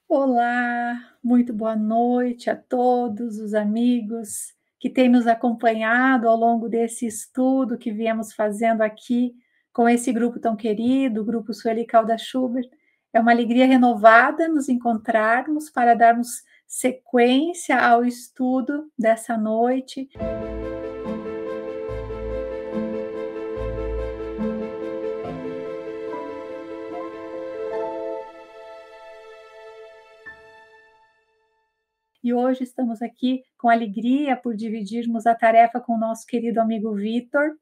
Olá, muito boa noite a todos os amigos que têm nos acompanhado ao longo desse estudo que viemos fazendo aqui com esse grupo tão querido, o Grupo Sueli Calda Schubert. É uma alegria renovada nos encontrarmos para darmos sequência ao estudo dessa noite. E hoje estamos aqui com alegria por dividirmos a tarefa com o nosso querido amigo Vitor,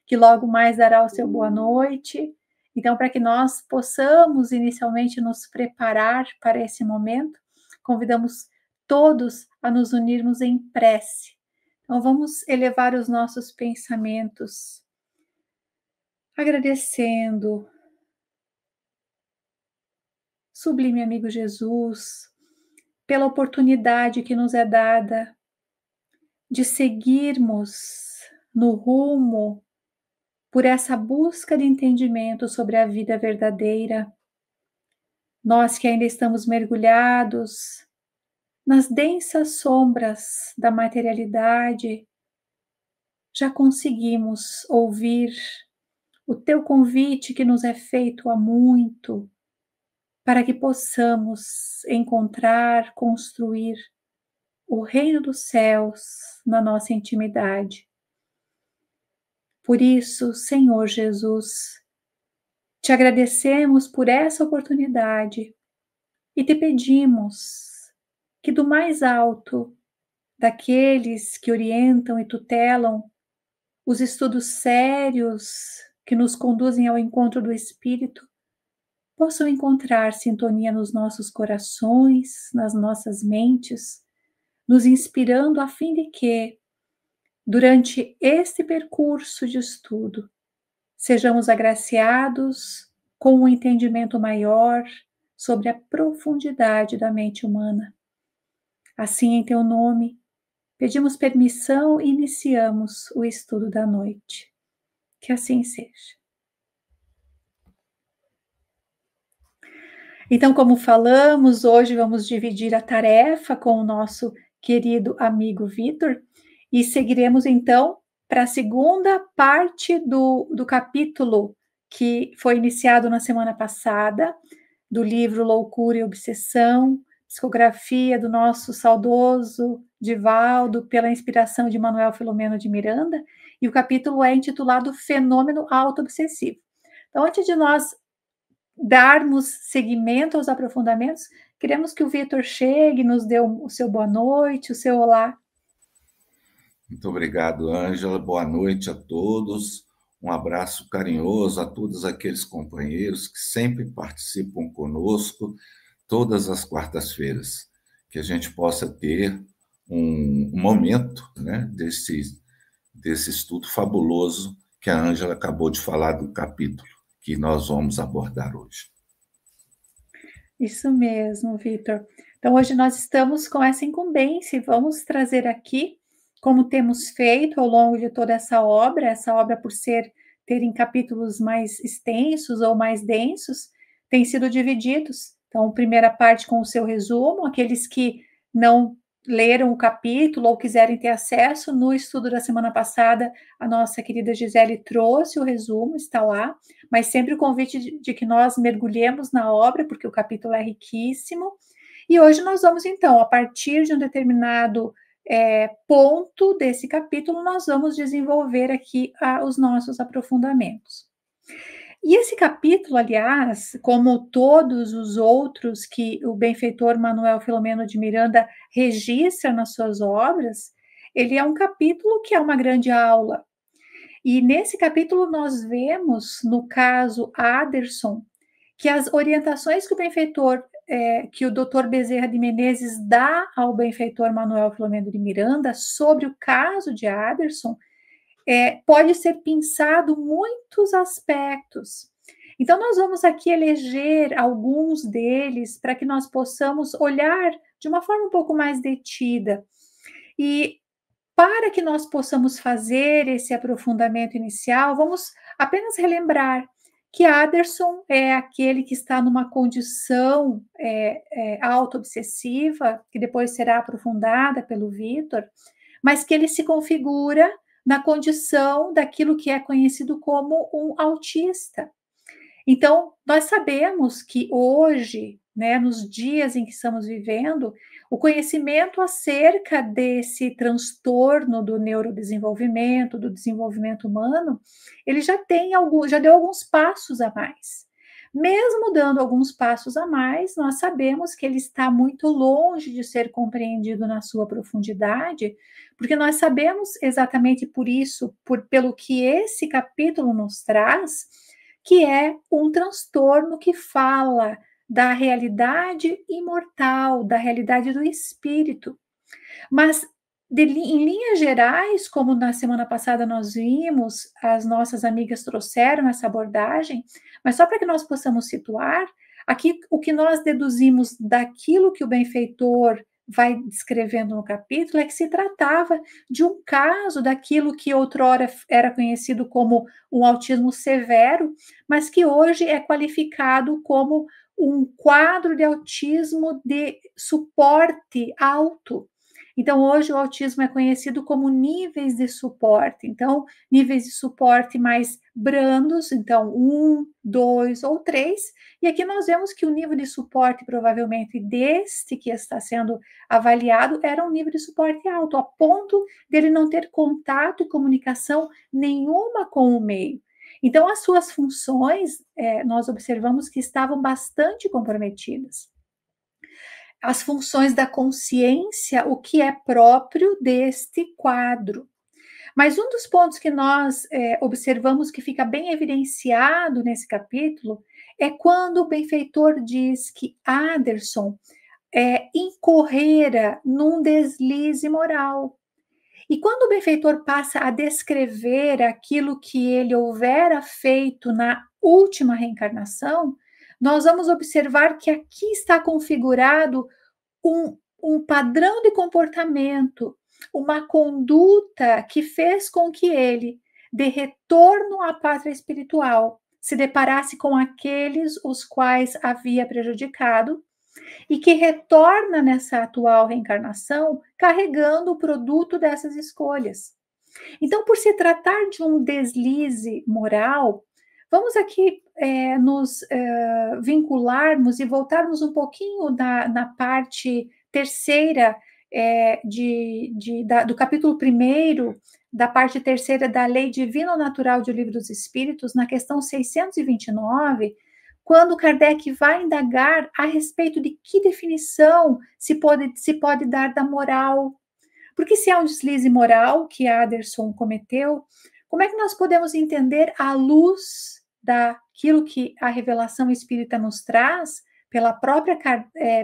que logo mais dará o seu boa noite. Então, para que nós possamos inicialmente nos preparar para esse momento, convidamos todos a nos unirmos em prece. Então, vamos elevar os nossos pensamentos, agradecendo, sublime amigo Jesus, pela oportunidade que nos é dada de seguirmos no rumo por essa busca de entendimento sobre a vida verdadeira. Nós que ainda estamos mergulhados nas densas sombras da materialidade, já conseguimos ouvir o teu convite que nos é feito há muito, para que possamos encontrar, construir o reino dos céus na nossa intimidade. Por isso, Senhor Jesus, te agradecemos por essa oportunidade e te pedimos que do mais alto, daqueles que orientam e tutelam os estudos sérios que nos conduzem ao encontro do Espírito, possam encontrar sintonia nos nossos corações, nas nossas mentes, nos inspirando a fim de que, durante este percurso de estudo, sejamos agraciados com um entendimento maior sobre a profundidade da mente humana. Assim, em teu nome, pedimos permissão e iniciamos o estudo da noite. Que assim seja. Então, como falamos, hoje vamos dividir a tarefa com o nosso querido amigo Vitor e seguiremos então para a segunda parte do capítulo que foi iniciado na semana passada, do livro Loucura e Obsessão, psicografia do nosso saudoso Divaldo, pela inspiração de Manuel Filomeno de Miranda, e o capítulo é intitulado Fenômeno Autoobsessivo. Então, antes de nós darmos seguimento aos aprofundamentos, queremos que o Vitor chegue, nos dê o seu boa noite, o seu olá. Muito obrigado, Ângela. Boa noite a todos. Um abraço carinhoso a todos aqueles companheiros que sempre participam conosco, todas as quartas-feiras. Que a gente possa ter um momento, né, desse estudo fabuloso que a Ângela acabou de falar do capítulo que nós vamos abordar hoje. Isso mesmo, Vitor. Então, hoje nós estamos com essa incumbência e vamos trazer aqui, como temos feito ao longo de toda essa obra por terem capítulos mais extensos ou mais densos, tem sido divididos. Então, primeira parte com o seu resumo, aqueles que não leram o capítulo ou quiserem ter acesso, no estudo da semana passada, a nossa querida Gisele trouxe o resumo, está lá, mas sempre o convite de que nós mergulhemos na obra, porque o capítulo é riquíssimo. E hoje nós vamos, então, a partir de um determinado ponto desse capítulo, nós vamos desenvolver aqui os nossos aprofundamentos. E esse capítulo, aliás, como todos os outros que o benfeitor Manuel Filomeno de Miranda registra nas suas obras, ele é um capítulo que é uma grande aula. E nesse capítulo nós vemos, no caso Aderson, que as orientações que o benfeitor, que o Dr. Bezerra de Menezes dá ao benfeitor Manuel Filomeno de Miranda sobre o caso de Aderson, pode ser pensado muitos aspectos. Então, nós vamos aqui eleger alguns deles para que nós possamos olhar de uma forma um pouco mais detida. E para que nós possamos fazer esse aprofundamento inicial, vamos apenas relembrar que Aderson é aquele que está numa condição auto-obsessiva, que depois será aprofundada pelo Vitor, mas que ele se configura na condição daquilo que é conhecido como um autista. Então, nós sabemos que hoje, né, nos dias em que estamos vivendo, o conhecimento acerca desse transtorno do neurodesenvolvimento, do desenvolvimento humano, ele já deu alguns passos a mais. Mesmo dando alguns passos a mais, nós sabemos que ele está muito longe de ser compreendido na sua profundidade, porque nós sabemos exatamente por isso, pelo que esse capítulo nos traz, que é um transtorno que fala da realidade imortal, da realidade do espírito. Mas, em linhas gerais, como na semana passada nós vimos, as nossas amigas trouxeram essa abordagem, mas só para que nós possamos situar, aqui o que nós deduzimos daquilo que o benfeitor vai descrevendo no capítulo é que se tratava de um caso daquilo que outrora era conhecido como um autismo severo, mas que hoje é qualificado como um quadro de autismo de suporte alto. Então, hoje o autismo é conhecido como níveis de suporte. Então, níveis de suporte mais brandos, então 1, 2 ou 3. E aqui nós vemos que o nível de suporte, provavelmente deste que está sendo avaliado, era um nível de suporte alto, a ponto dele não ter contato e comunicação nenhuma com o meio. Então, as suas funções, nós observamos que estavam bastante comprometidas. As funções da consciência, o que é próprio deste quadro. Mas um dos pontos que nós observamos que fica bem evidenciado nesse capítulo é quando o benfeitor diz que Aderson incorrera num deslize moral. E quando o benfeitor passa a descrever aquilo que ele houvera feito na última reencarnação, nós vamos observar que aqui está configurado um padrão de comportamento, uma conduta que fez com que ele, de retorno à pátria espiritual, se deparasse com aqueles os quais havia prejudicado e que retorna nessa atual reencarnação carregando o produto dessas escolhas. Então, por se tratar de um deslize moral, vamos aqui nos vincularmos e voltarmos um pouquinho na parte terceira do capítulo 1º, da parte terceira da Lei Divino-Natural do Livro dos Espíritos, na questão 629, quando Kardec vai indagar a respeito de que definição se pode dar da moral. Porque se é um deslize moral que Aderson cometeu, como é que nós podemos entender à luz daquilo que a revelação espírita nos traz, pela própria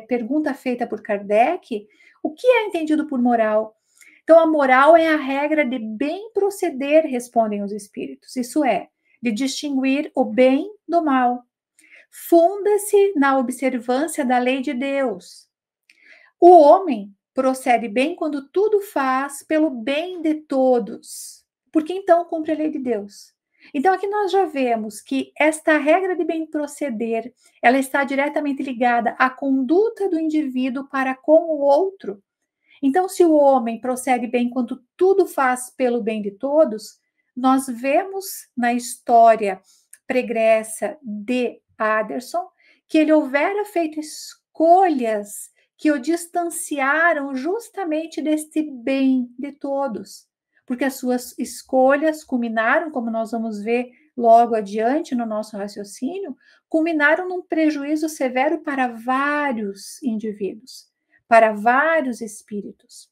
pergunta feita por Kardec, o que é entendido por moral? Então, a moral é a regra de bem proceder, respondem os espíritos. Isso é, de distinguir o bem do mal. Funda-se na observância da lei de Deus. O homem procede bem quando tudo faz pelo bem de todos, porque então cumpre a lei de Deus. Então aqui nós já vemos que esta regra de bem proceder, ela está diretamente ligada à conduta do indivíduo para com o outro. Então, se o homem procede bem quando tudo faz pelo bem de todos, nós vemos na história pregressa de Aderson que ele houvera feito escolhas que o distanciaram justamente deste bem de todos, porque as suas escolhas culminaram, como nós vamos ver logo adiante no nosso raciocínio, culminaram num prejuízo severo para vários indivíduos, para vários espíritos.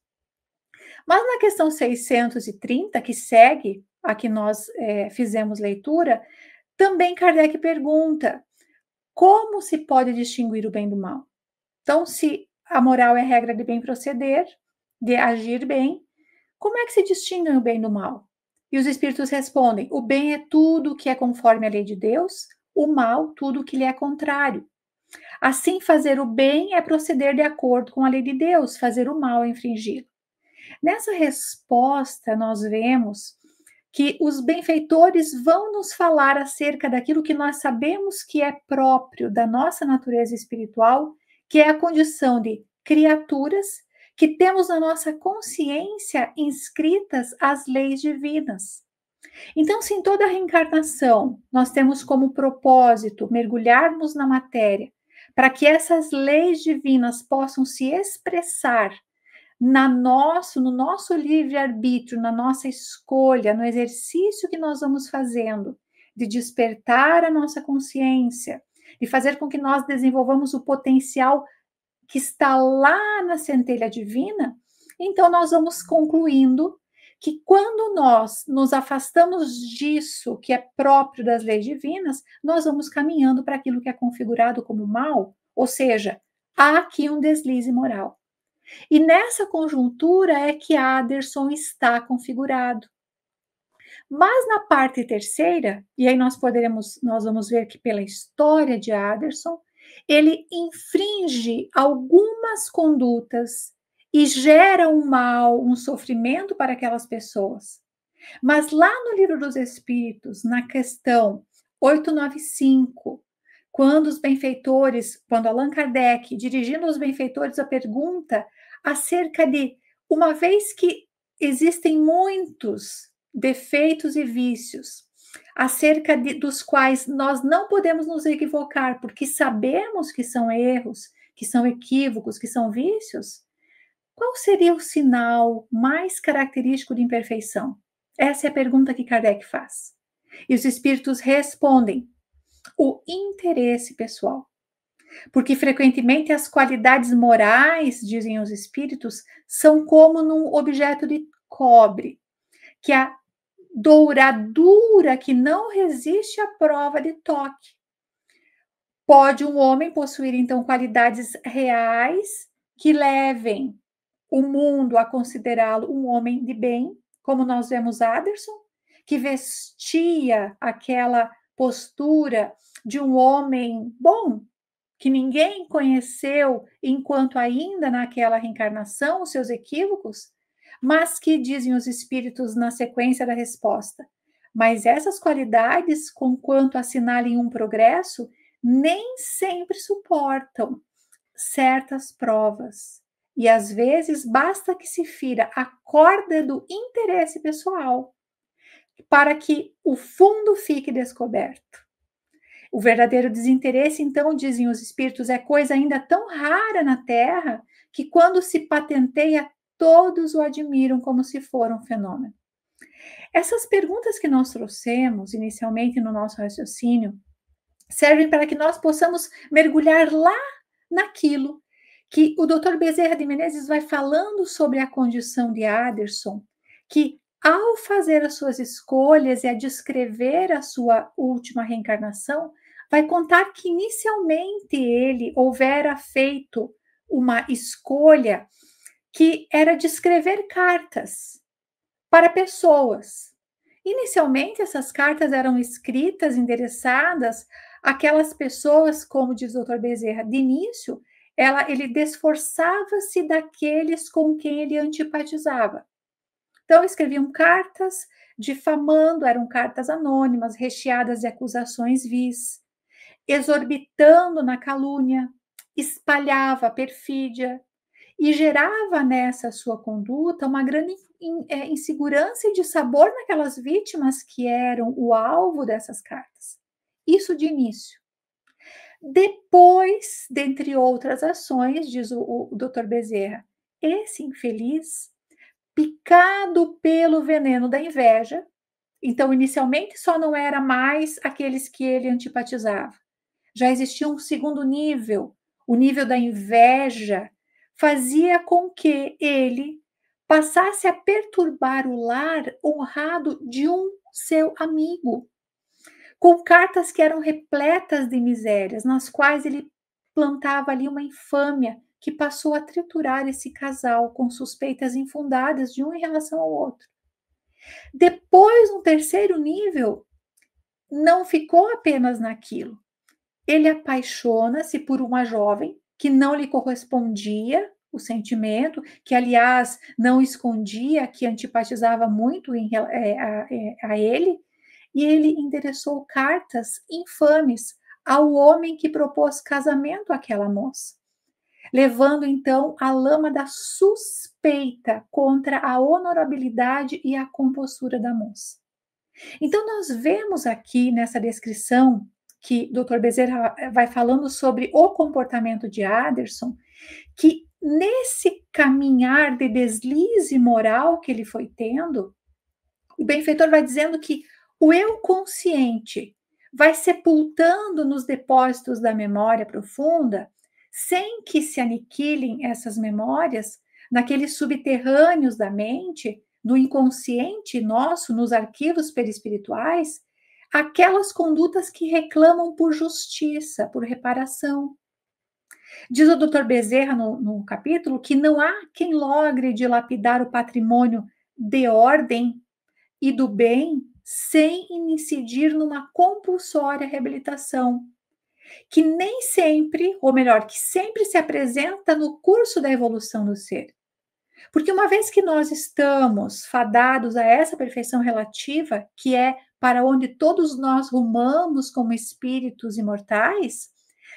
Mas na questão 630, que segue a que nós fizemos leitura, também Kardec pergunta: como se pode distinguir o bem do mal? Então, se a moral é a regra de bem proceder, de agir bem, como é que se distingue o bem do mal? E os espíritos respondem: o bem é tudo que é conforme à lei de Deus, o mal, tudo que lhe é contrário. Assim, fazer o bem é proceder de acordo com a lei de Deus, fazer o mal é infringi-lo. Nessa resposta, nós vemos que os benfeitores vão nos falar acerca daquilo que nós sabemos que é próprio da nossa natureza espiritual, que é a condição de criaturas que temos na nossa consciência inscritas as leis divinas. Então, se em toda reencarnação nós temos como propósito mergulharmos na matéria, para que essas leis divinas possam se expressar no nosso livre-arbítrio, na nossa escolha, no exercício que nós vamos fazendo, de despertar a nossa consciência, de fazer com que nós desenvolvamos o potencial que está lá na centelha divina, então nós vamos concluindo que quando nós nos afastamos disso que é próprio das leis divinas, nós vamos caminhando para aquilo que é configurado como mal, ou seja, há aqui um deslize moral. E nessa conjuntura é que Aderson está configurado. Mas na parte terceira, e aí nós vamos ver que pela história de Aderson, ele infringe algumas condutas e gera um mal, um sofrimento para aquelas pessoas. Mas lá no Livro dos Espíritos, na questão 895, quando Allan Kardec, dirigindo aos benfeitores a pergunta acerca de, uma vez que existem muitos defeitos e vícios, acerca dos quais nós não podemos nos equivocar, porque sabemos que são erros, que são equívocos, que são vícios, qual seria o sinal mais característico de imperfeição? Essa é a pergunta que Kardec faz. E os espíritos respondem: o interesse pessoal. Porque frequentemente as qualidades morais, dizem os espíritos, são como num objeto de cobre, que a douradura que não resiste à prova de toque. Pode um homem possuir, então, qualidades reais que levem o mundo a considerá-lo um homem de bem, como nós vemos Aderson, que vestia aquela postura de um homem bom, que ninguém conheceu enquanto ainda naquela reencarnação os seus equívocos, mas que dizem os espíritos na sequência da resposta. Mas essas qualidades, conquanto assinalem um progresso, nem sempre suportam certas provas. E às vezes basta que se fira a corda do interesse pessoal para que o fundo fique descoberto. O verdadeiro desinteresse, então, dizem os espíritos, é coisa ainda tão rara na Terra que quando se patenteia, todos o admiram como se for um fenômeno. Essas perguntas que nós trouxemos inicialmente no nosso raciocínio servem para que nós possamos mergulhar lá naquilo que o Dr. Bezerra de Menezes vai falando sobre a condição de Aderson, que ao fazer as suas escolhas e a descrever a sua última reencarnação, vai contar que inicialmente ele houvera feito uma escolha que era de escrever cartas para pessoas. Inicialmente, essas cartas eram escritas, endereçadas àquelas pessoas, como diz o Dr. Bezerra, de início, ele desforçava-se daqueles com quem ele antipatizava. Então, escreviam cartas difamando, eram cartas anônimas, recheadas de acusações vis, exorbitando na calúnia, espalhava a perfídia e gerava nessa sua conduta uma grande insegurança e dissabor naquelas vítimas que eram o alvo dessas cartas. Isso de início. Depois, dentre outras ações, diz o Dr. Bezerra, esse infeliz, picado pelo veneno da inveja, então inicialmente só não era mais aqueles que ele antipatizava. Já existia um segundo nível, o nível da inveja, fazia com que ele passasse a perturbar o lar honrado de um seu amigo, com cartas que eram repletas de misérias, nas quais ele plantava ali uma infâmia que passou a triturar esse casal com suspeitas infundadas de um em relação ao outro. Depois, no terceiro nível, não ficou apenas naquilo. Ele apaixona-se por uma jovem que não lhe correspondia o sentimento, que, aliás, não escondia, que antipatizava muito a ele, e ele endereçou cartas infames ao homem que propôs casamento àquela moça, levando então a lama da suspeita contra a honorabilidade e a compostura da moça. Então, nós vemos aqui nessa descrição que Dr. Bezerra vai falando sobre o comportamento de Aderson, que nesse caminhar de deslize moral que ele foi tendo, o benfeitor vai dizendo que o eu consciente vai sepultando nos depósitos da memória profunda, sem que se aniquilem essas memórias, naqueles subterrâneos da mente, no inconsciente nosso, nos arquivos perispirituais, aquelas condutas que reclamam por justiça, por reparação. Diz o Dr. Bezerra no capítulo que não há quem logre dilapidar o patrimônio de ordem e do bem sem incidir numa compulsória reabilitação, que nem sempre, ou melhor, que sempre se apresenta no curso da evolução do ser. Porque uma vez que nós estamos fadados a essa perfeição relativa, que é para onde todos nós rumamos como espíritos imortais,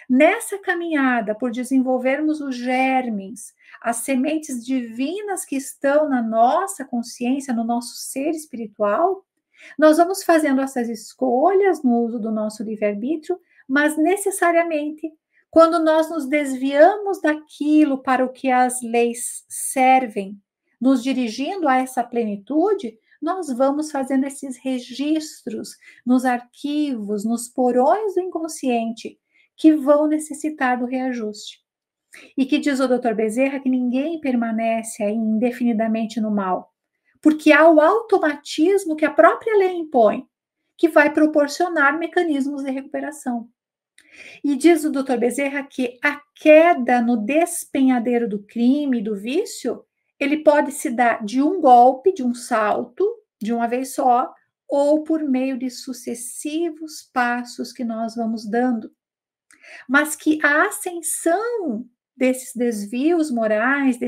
nessa caminhada por desenvolvermos os germes, as sementes divinas que estão na nossa consciência, no nosso ser espiritual, nós vamos fazendo essas escolhas no uso do nosso livre-arbítrio, mas necessariamente, quando nós nos desviamos daquilo para o que as leis servem, nos dirigindo a essa plenitude, nós vamos fazendo esses registros nos arquivos, nos porões do inconsciente, que vão necessitar do reajuste. E que diz o Dr. Bezerra que ninguém permanece aí indefinidamente no mal, porque há o automatismo que a própria lei impõe, que vai proporcionar mecanismos de recuperação. E diz o Dr. Bezerra que a queda no despenhadeiro do crime, do vício, ele pode se dar de um golpe, de um salto, de uma vez só, ou por meio de sucessivos passos que nós vamos dando. Mas que a ascensão desses desvios morais,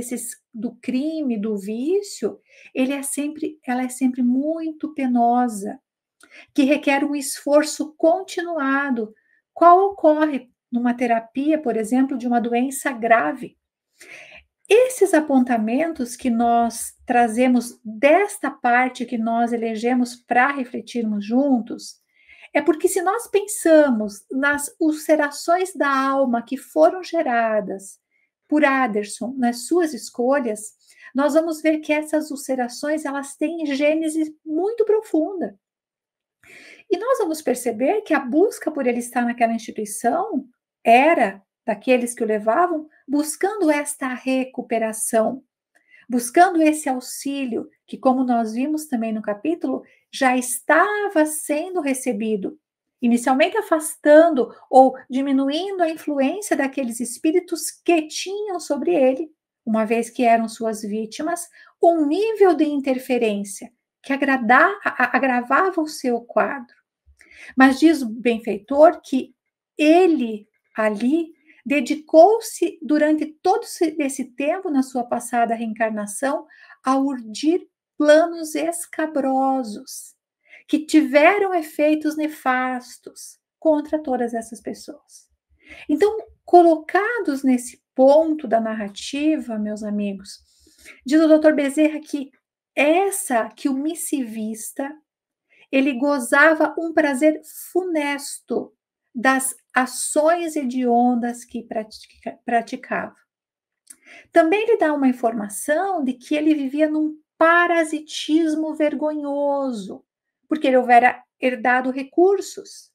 do crime, do vício, ela é sempre muito penosa, que requer um esforço continuado, qual ocorre numa terapia, por exemplo, de uma doença grave. Esses apontamentos que nós trazemos desta parte que nós elegemos para refletirmos juntos, é porque se nós pensamos nas ulcerações da alma que foram geradas por Aderson nas suas escolhas, nós vamos ver que essas ulcerações elas têm gênese muito profunda. E nós vamos perceber que a busca por ele estar naquela instituição era daqueles que o levavam buscando esta recuperação, buscando esse auxílio que, como nós vimos também no capítulo, já estava sendo recebido, inicialmente afastando ou diminuindo a influência daqueles espíritos que tinham sobre ele, uma vez que eram suas vítimas, um nível de interferência que agravava o seu quadro. Mas diz o benfeitor que ele ali dedicou-se durante todo esse tempo, na sua passada reencarnação, a urdir planos escabrosos, que tiveram efeitos nefastos contra todas essas pessoas. Então, colocados nesse ponto da narrativa, meus amigos, diz o Dr. Bezerra que o missivista, ele gozava um prazer funesto das ações hediondas que praticava. Também lhe dá uma informação de que ele vivia num parasitismo vergonhoso, porque ele houvera herdado recursos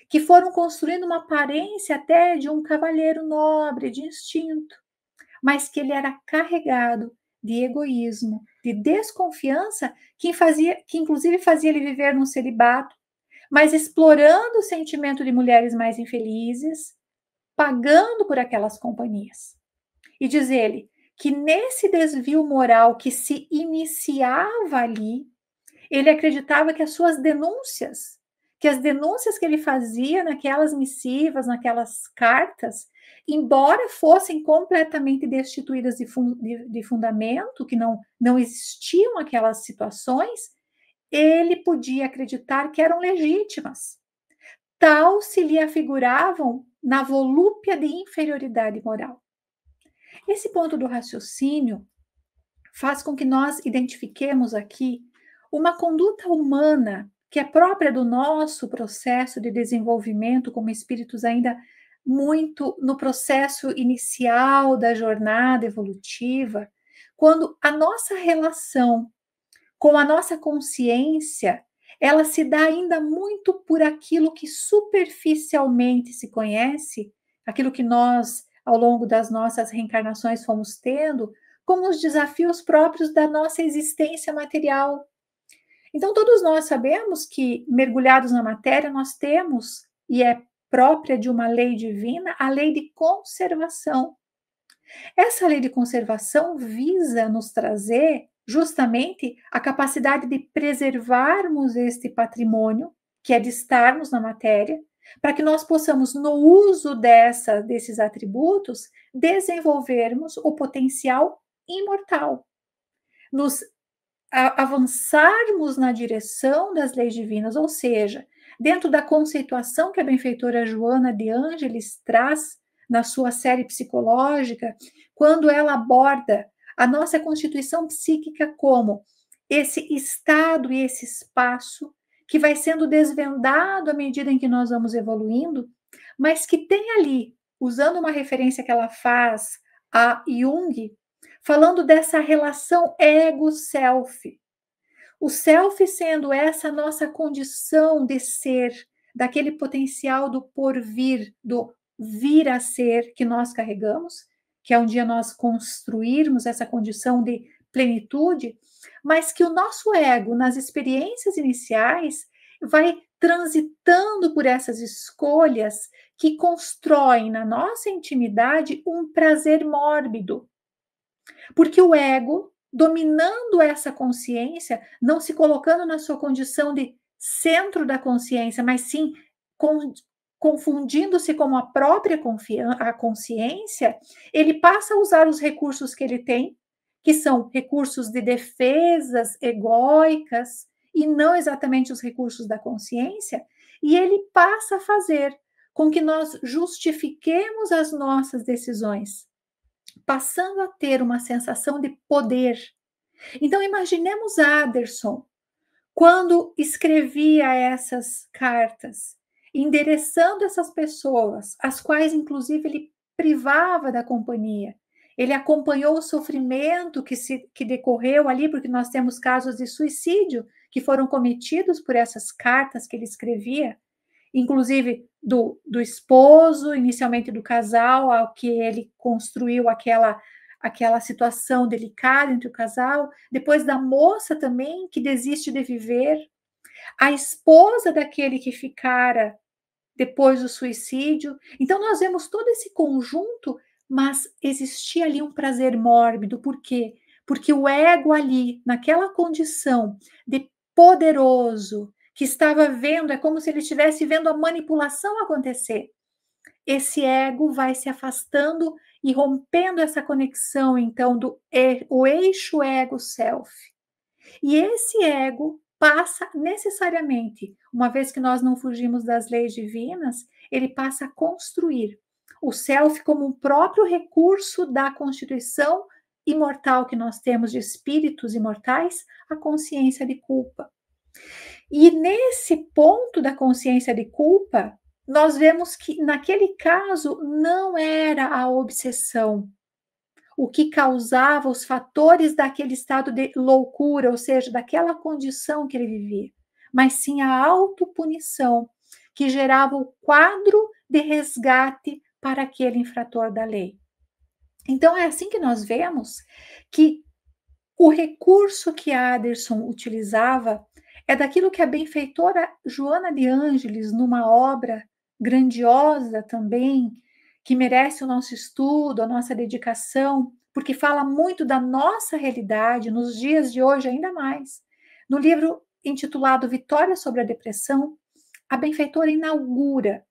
que foram construindo uma aparência até de um cavalheiro nobre, de instinto, mas que ele era carregado de egoísmo, de desconfiança, que inclusive fazia ele viver num celibato, mas explorando o sentimento de mulheres mais infelizes, pagando por aquelas companhias. E diz ele que nesse desvio moral que se iniciava ali, ele acreditava que as denúncias que ele fazia naquelas missivas, naquelas cartas, embora fossem completamente destituídas de fundamento, que não existiam aquelas situações, ele podia acreditar que eram legítimas, tal se lhe afiguravam na volúpia de inferioridade moral. Esse ponto do raciocínio faz com que nós identifiquemos aqui uma conduta humana que é própria do nosso processo de desenvolvimento como espíritos ainda muito no processo inicial da jornada evolutiva, quando a nossa relação com a nossa consciência, ela se dá ainda muito por aquilo que superficialmente se conhece, aquilo que nós, ao longo das nossas reencarnações, fomos tendo, como os desafios próprios da nossa existência material. Então, todos nós sabemos que, mergulhados na matéria, nós temos, e é própria de uma lei divina, a lei de conservação. Essa lei de conservação visa nos trazer justamente a capacidade de preservarmos este patrimônio, que é de estarmos na matéria, para que nós possamos, no uso desses atributos, desenvolvermos o potencial imortal, nos avançarmos na direção das leis divinas, ou seja, dentro da conceituação que a benfeitora Joana de Ângeles traz na sua série psicológica, quando ela aborda a nossa constituição psíquica como esse estado e esse espaço que vai sendo desvendado à medida em que nós vamos evoluindo, mas que tem ali, usando uma referência que ela faz a Jung, falando dessa relação ego-self. O self sendo essa nossa condição de ser, daquele potencial do porvir, do vir a ser que nós carregamos, que é um dia nós construirmos essa condição de plenitude, mas que o nosso ego, nas experiências iniciais, vai transitando por essas escolhas que constroem na nossa intimidade um prazer mórbido. Porque o ego, dominando essa consciência, não se colocando na sua condição de centro da consciência, mas sim confundindo-se com a própria consciência, ele passa a usar os recursos que ele tem, que são recursos de defesas egóicas, e não exatamente os recursos da consciência, e ele passa a fazer com que nós justifiquemos as nossas decisões, passando a ter uma sensação de poder. Então, imaginemos Aderson, quando escrevia essas cartas, endereçando essas pessoas, as quais, inclusive, ele privava da companhia. Ele acompanhou o sofrimento que decorreu ali, porque nós temos casos de suicídio que foram cometidos por essas cartas que ele escrevia, inclusive do esposo, inicialmente do casal, ao que ele construiu aquela situação delicada entre o casal, depois da moça também, que desiste de viver, a esposa daquele que ficara depois do suicídio. Então, nós vemos todo esse conjunto, mas existia ali um prazer mórbido. Por quê? Porque o ego ali, naquela condição de poderoso, que estava vendo, é como se ele estivesse vendo a manipulação acontecer. Esse ego vai se afastando e rompendo essa conexão, então, o eixo ego-self. E esse ego passa necessariamente, uma vez que nós não fugimos das leis divinas, ele passa a construir o self como um próprio recurso da constituição imortal que nós temos de espíritos imortais, a consciência de culpa. E nesse ponto da consciência de culpa, nós vemos que naquele caso não era a obsessão o que causava os fatores daquele estado de loucura, ou seja, daquela condição que ele vivia, mas sim a autopunição que gerava o quadro de resgate para aquele infrator da lei. Então é assim que nós vemos que o recurso que Aderson utilizava é daquilo que a benfeitora Joana de Ângeles, numa obra grandiosa também, que merece o nosso estudo, a nossa dedicação, porque fala muito da nossa realidade, nos dias de hoje ainda mais. No livro intitulado Vitória sobre a Depressão, a benfeitora inaugura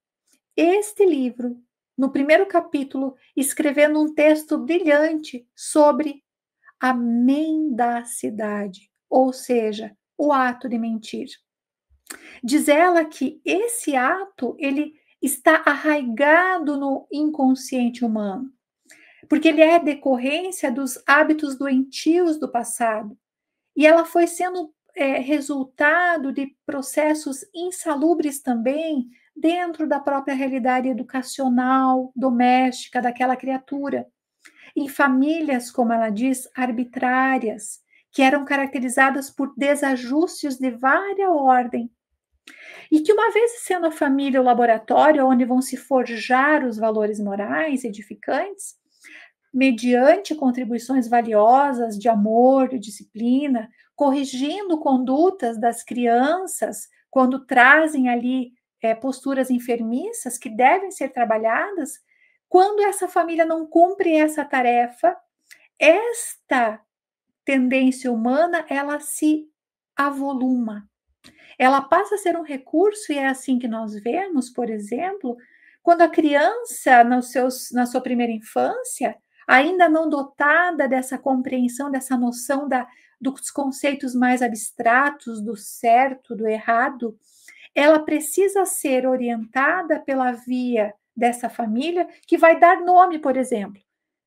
este livro no primeiro capítulo, escrevendo um texto brilhante sobre a mendacidade, ou seja, o ato de mentir. Diz ela que esse ato, ele está arraigado no inconsciente humano, porque ele é decorrência dos hábitos doentios do passado. E ela foi sendo resultado de processos insalubres também dentro da própria realidade educacional, doméstica daquela criatura. Em famílias, como ela diz, arbitrárias, que eram caracterizadas por desajustes de vária ordem. E que, uma vez sendo a família o laboratório onde vão se forjar os valores morais edificantes, mediante contribuições valiosas de amor, de disciplina, corrigindo condutas das crianças quando trazem ali posturas enfermiças que devem ser trabalhadas, quando essa família não cumpre essa tarefa, esta tendência humana, ela se avoluma. Ela passa a ser um recurso, e é assim que nós vemos, por exemplo, quando a criança, na sua primeira infância, ainda não dotada dessa compreensão, dessa noção dos conceitos mais abstratos, do certo, do errado, ela precisa ser orientada pela via dessa família, que vai dar nome, por exemplo.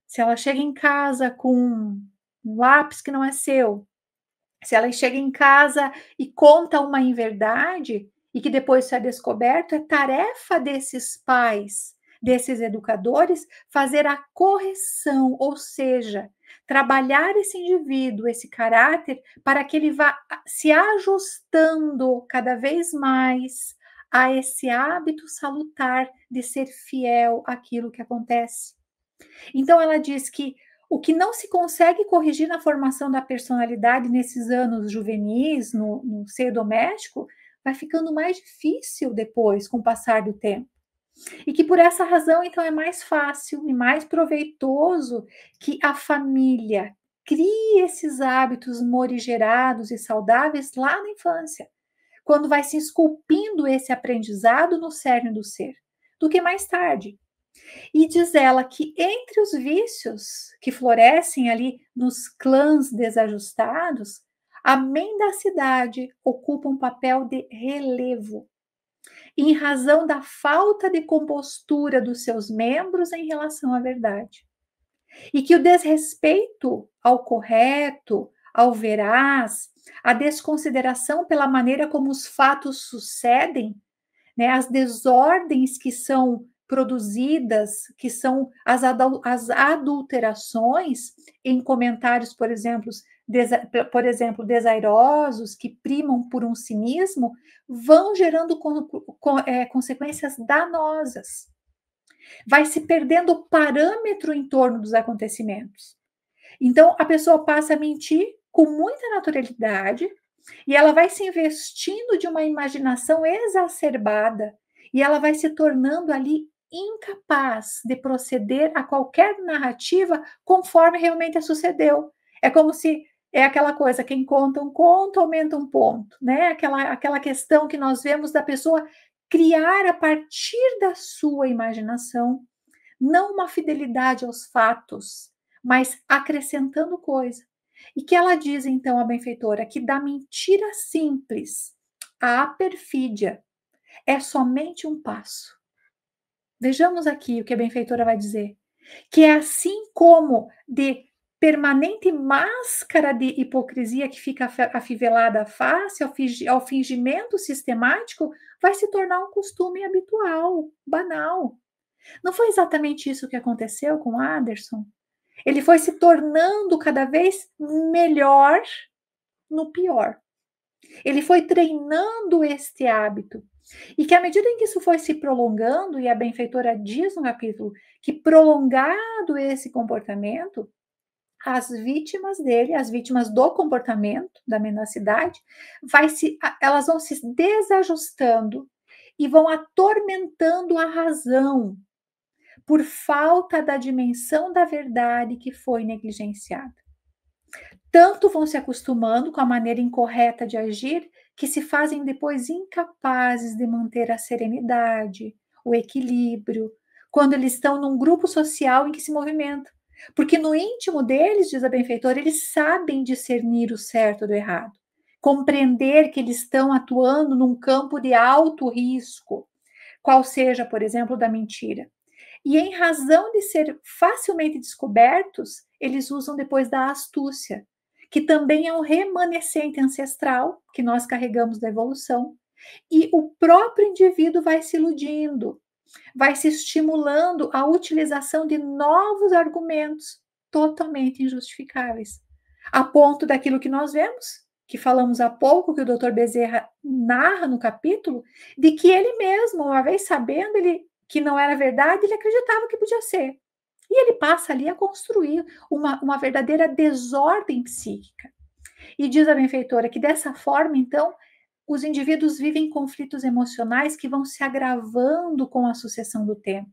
Se ela chega em casa com um lápis que não é seu, se ela chega em casa e conta uma inverdade e que depois isso é descoberto, é tarefa desses pais, desses educadores, fazer a correção, ou seja, trabalhar esse indivíduo, esse caráter, para que ele vá se ajustando cada vez mais a esse hábito salutar de ser fiel àquilo que acontece. Então, ela diz que o que não se consegue corrigir na formação da personalidade nesses anos juvenis, no seio doméstico, vai ficando mais difícil depois, com o passar do tempo. E que por essa razão, então, é mais fácil e mais proveitoso que a família crie esses hábitos morigerados e saudáveis lá na infância, quando vai se esculpindo esse aprendizado no cerne do ser, do que mais tarde. E diz ela que entre os vícios que florescem ali nos clãs desajustados, a mendacidade ocupa um papel de relevo, em razão da falta de compostura dos seus membros em relação à verdade. E que o desrespeito ao correto, ao veraz, a desconsideração pela maneira como os fatos sucedem, né, as desordens que são produzidas, que são as adulterações em comentários, por exemplo, desairosos, que primam por um cinismo, vão gerando consequências danosas. Vai se perdendo o parâmetro em torno dos acontecimentos. Então, a pessoa passa a mentir com muita naturalidade, e ela vai se investindo de uma imaginação exacerbada, e ela vai se tornando ali incapaz de proceder a qualquer narrativa conforme realmente sucedeu. É como se é aquela coisa, quem conta um conto aumenta um ponto, né? Aquela questão que nós vemos da pessoa criar a partir da sua imaginação, não uma fidelidade aos fatos, mas acrescentando coisa. E que ela diz, então, a benfeitora, que da mentira simples à perfídia é somente um passo. Vejamos aqui o que a benfeitora vai dizer. Que é assim como de permanente máscara de hipocrisia que fica afivelada à face, ao fingimento sistemático, vai se tornar um costume habitual, banal. Não foi exatamente isso que aconteceu com Aderson? Ele foi se tornando cada vez melhor no pior. Ele foi treinando este hábito. E que à medida em que isso foi se prolongando, e a benfeitora diz no capítulo que prolongado esse comportamento, as vítimas dele, as vítimas do comportamento, da mendacidade, elas vão se desajustando e vão atormentando a razão por falta da dimensão da verdade que foi negligenciada. Tanto vão se acostumando com a maneira incorreta de agir, que se fazem depois incapazes de manter a serenidade, o equilíbrio, quando eles estão num grupo social em que se movimentam. Porque no íntimo deles, diz a benfeitora, eles sabem discernir o certo do errado, compreender que eles estão atuando num campo de alto risco, qual seja, por exemplo, da mentira. E em razão de ser facilmente descobertos, eles usam depois da astúcia, que também é um remanescente ancestral que nós carregamos da evolução. E o próprio indivíduo vai se iludindo, vai se estimulando a utilização de novos argumentos totalmente injustificáveis, a ponto daquilo que nós vemos, que falamos há pouco, que o Dr. Bezerra narra no capítulo, de que ele mesmo, uma vez sabendo que não era verdade, ele acreditava que podia ser. E ele passa ali a construir uma verdadeira desordem psíquica. E diz a benfeitora que dessa forma, então, os indivíduos vivem conflitos emocionais que vão se agravando com a sucessão do tempo.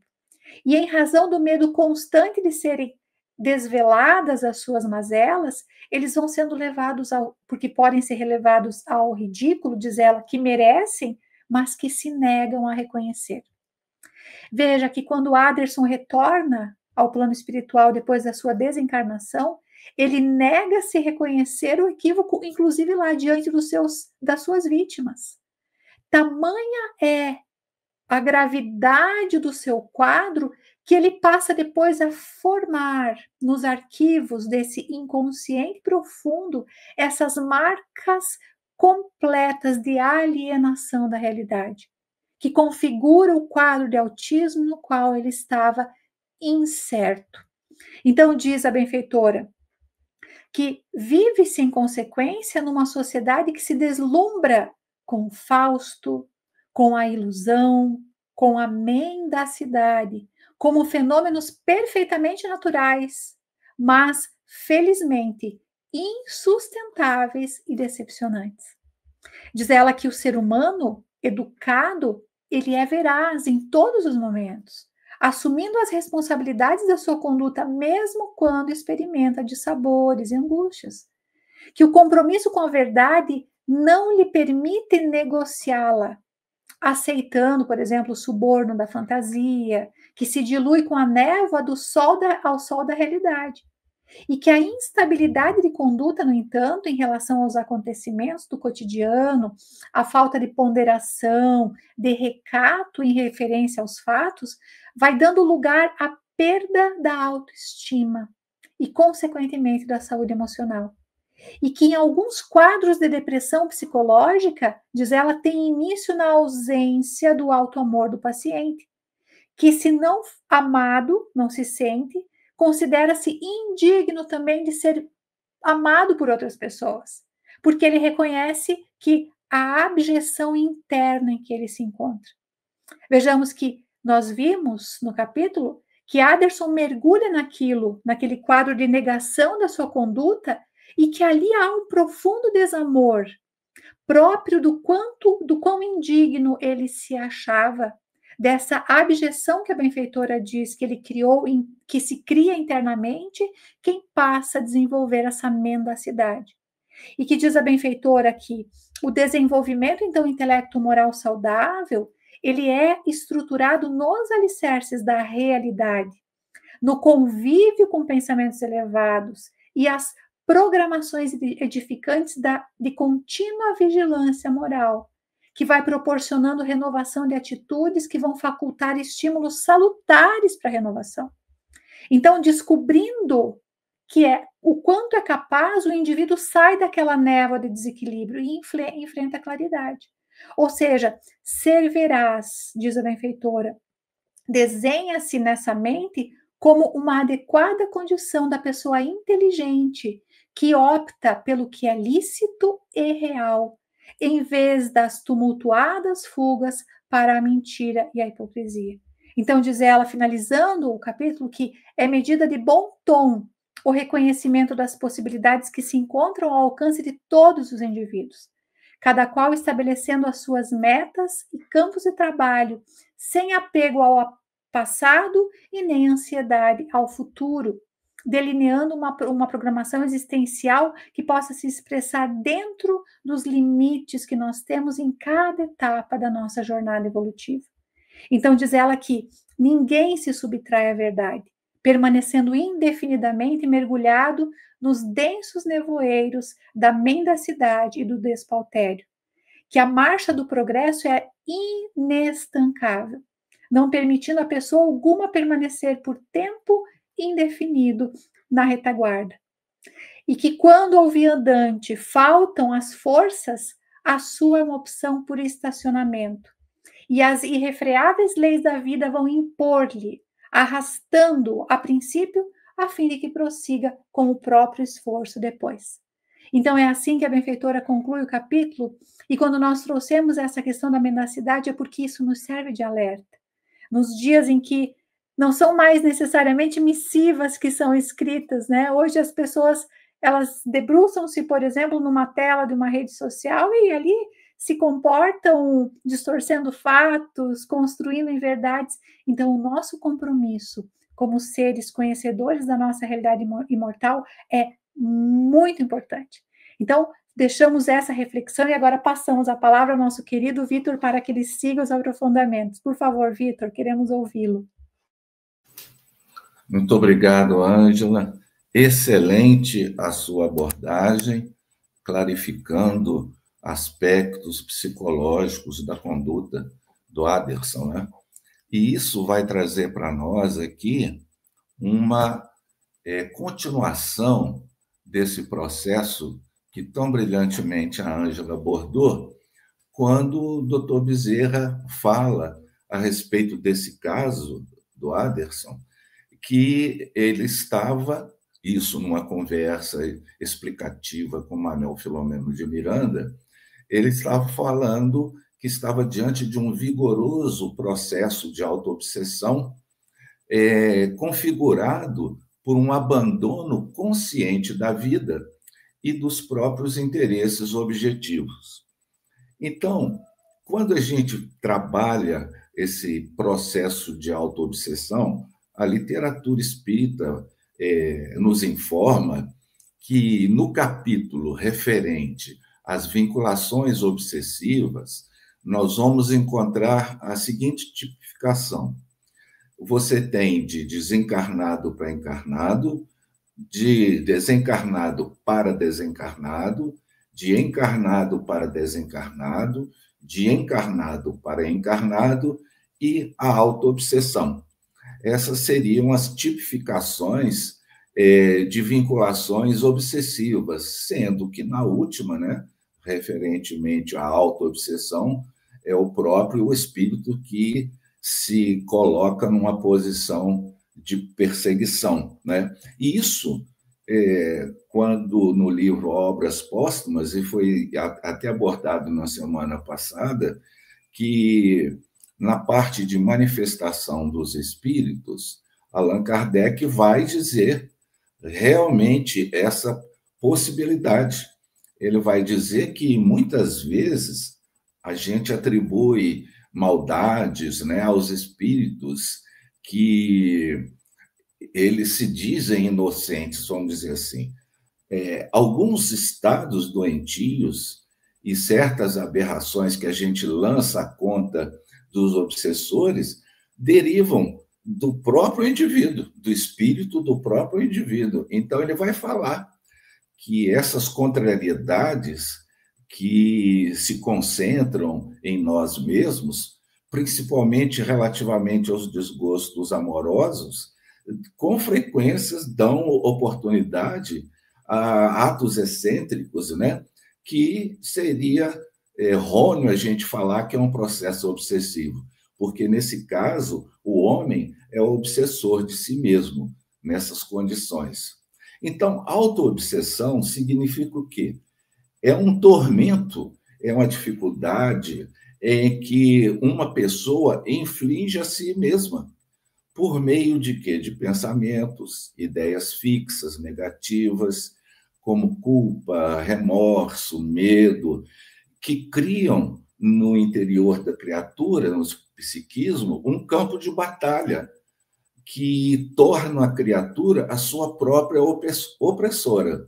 E em razão do medo constante de serem desveladas as suas mazelas, eles vão sendo levados porque podem ser relevados ao ridículo, diz ela, que merecem, mas que se negam a reconhecer. Veja que quando Aderson retorna ao plano espiritual depois da sua desencarnação, ele nega-se reconhecer o equívoco, inclusive lá diante das suas vítimas. Tamanha é a gravidade do seu quadro que ele passa depois a formar nos arquivos desse inconsciente profundo essas marcas completas de alienação da realidade, que configura o quadro de autismo no qual ele estava incerto. Então, diz a benfeitora que vive-se em consequência numa sociedade que se deslumbra com o Fausto, com a ilusão, com a mendacidade, como fenômenos perfeitamente naturais, mas, felizmente, insustentáveis e decepcionantes. Diz ela que o ser humano educado, ele é veraz em todos os momentos, assumindo as responsabilidades da sua conduta, mesmo quando experimenta dissabores e angústias. Que o compromisso com a verdade não lhe permite negociá-la, aceitando, por exemplo, o suborno da fantasia, que se dilui com a névoa ao sol da realidade. E que a instabilidade de conduta, no entanto, em relação aos acontecimentos do cotidiano, a falta de ponderação, de recato em referência aos fatos, vai dando lugar à perda da autoestima e, consequentemente, da saúde emocional. E que em alguns quadros de depressão psicológica, diz ela, tem início na ausência do auto-amor do paciente, que se não amado, não se sente, considera-se indigno também de ser amado por outras pessoas, porque ele reconhece que a abjeção interna em que ele se encontra. Vejamos que nós vimos no capítulo que Aderson mergulha naquele quadro de negação da sua conduta, e que ali há um profundo desamor próprio do quão indigno ele se achava, dessa abjeção que a benfeitora diz que ele criou, que se cria internamente, quem passa a desenvolver essa mendacidade. E que diz a benfeitora que o desenvolvimento, então, intelecto-moral saudável, ele é estruturado nos alicerces da realidade, no convívio com pensamentos elevados e as programações edificantes de contínua vigilância moral, que vai proporcionando renovação de atitudes que vão facultar estímulos salutares para a renovação. Então, descobrindo que o quanto é capaz, o indivíduo sai daquela névoa de desequilíbrio e enfrenta a claridade. Ou seja, ser veraz, diz a benfeitora, desenha-se nessa mente como uma adequada condição da pessoa inteligente, que opta pelo que é lícito e real, em vez das tumultuadas fugas para a mentira e a hipocrisia. Então, diz ela, finalizando o capítulo, que é medida de bom tom o reconhecimento das possibilidades que se encontram ao alcance de todos os indivíduos, cada qual estabelecendo as suas metas e campos de trabalho, sem apego ao passado e nem ansiedade ao futuro, delineando uma programação existencial que possa se expressar dentro dos limites que nós temos em cada etapa da nossa jornada evolutiva. Então, diz ela que Ninguém se subtrai à verdade, permanecendo indefinidamente mergulhado nos densos nevoeiros da mendacidade e do despautério, que a marcha do progresso é inestancável, não permitindo a pessoa alguma permanecer por tempo indefinido na retaguarda. E que quando ao viandante faltam as forças, a sua é uma opção por estacionamento. E as irrefreáveis leis da vida vão impor-lhe, arrastando-o a princípio, a fim de que prossiga com o próprio esforço depois. Então é assim que a benfeitora conclui o capítulo, e quando nós trouxemos essa questão da mendacidade é porque isso nos serve de alerta. Nos dias em que não são mais necessariamente missivas que são escritas, né? Hoje as pessoas, elas debruçam-se, por exemplo, numa tela de uma rede social e ali se comportam distorcendo fatos, construindo inverdades. Então, o nosso compromisso como seres conhecedores da nossa realidade imortal é muito importante. Então, deixamos essa reflexão e agora passamos a palavra ao nosso querido Vitor para que ele siga os aprofundamentos. Por favor, Vitor, queremos ouvi-lo. Muito obrigado, Ângela. Excelente a sua abordagem, clarificando aspectos psicológicos da conduta do Aderson, né? E isso vai trazer para nós aqui uma continuação desse processo que tão brilhantemente a Ângela abordou, quando o doutor Bezerra fala a respeito desse caso do Aderson, que ele estava, isso numa conversa explicativa com Manuel Filomeno de Miranda, ele estava falando que estava diante de um vigoroso processo de autoobsessão configurado por um abandono consciente da vida e dos próprios interesses objetivos. Então, quando a gente trabalha esse processo de autoobsessão, a literatura espírita nos informa que, no capítulo referente às vinculações obsessivas, nós vamos encontrar a seguinte tipificação. Você tem de desencarnado para encarnado, de desencarnado para desencarnado, de encarnado para desencarnado, de encarnado para encarnado e a autoobsessão. Essas seriam as tipificações de vinculações obsessivas, sendo que na última, né, referentemente à autoobsessão, é o próprio espírito que se coloca numa posição de perseguição, né? E isso, quando no livro Obras Póstumas, e foi até abordado na semana passada, que na parte de manifestação dos espíritos, Allan Kardec vai dizer realmente essa possibilidade. Ele vai dizer que muitas vezes a gente atribui maldades, né, aos espíritos que eles se dizem inocentes, vamos dizer assim. Alguns estados doentios e certas aberrações que a gente lança à conta dos obsessores derivam do próprio indivíduo, do espírito do próprio indivíduo. Então, ele vai falar que essas contrariedades que se concentram em nós mesmos, principalmente relativamente aos desgostos amorosos, com frequências dão oportunidade a atos excêntricos, né? Que seria errôneo a gente falar que é um processo obsessivo, porque, nesse caso, o homem é o obsessor de si mesmo nessas condições. Então, autoobsessão significa o quê? É um tormento, é uma dificuldade em que uma pessoa inflige a si mesma. Por meio de quê? De pensamentos, ideias fixas, negativas, como culpa, remorso, medo, que criam no interior da criatura, no psiquismo, um campo de batalha que torna a criatura a sua própria opressora.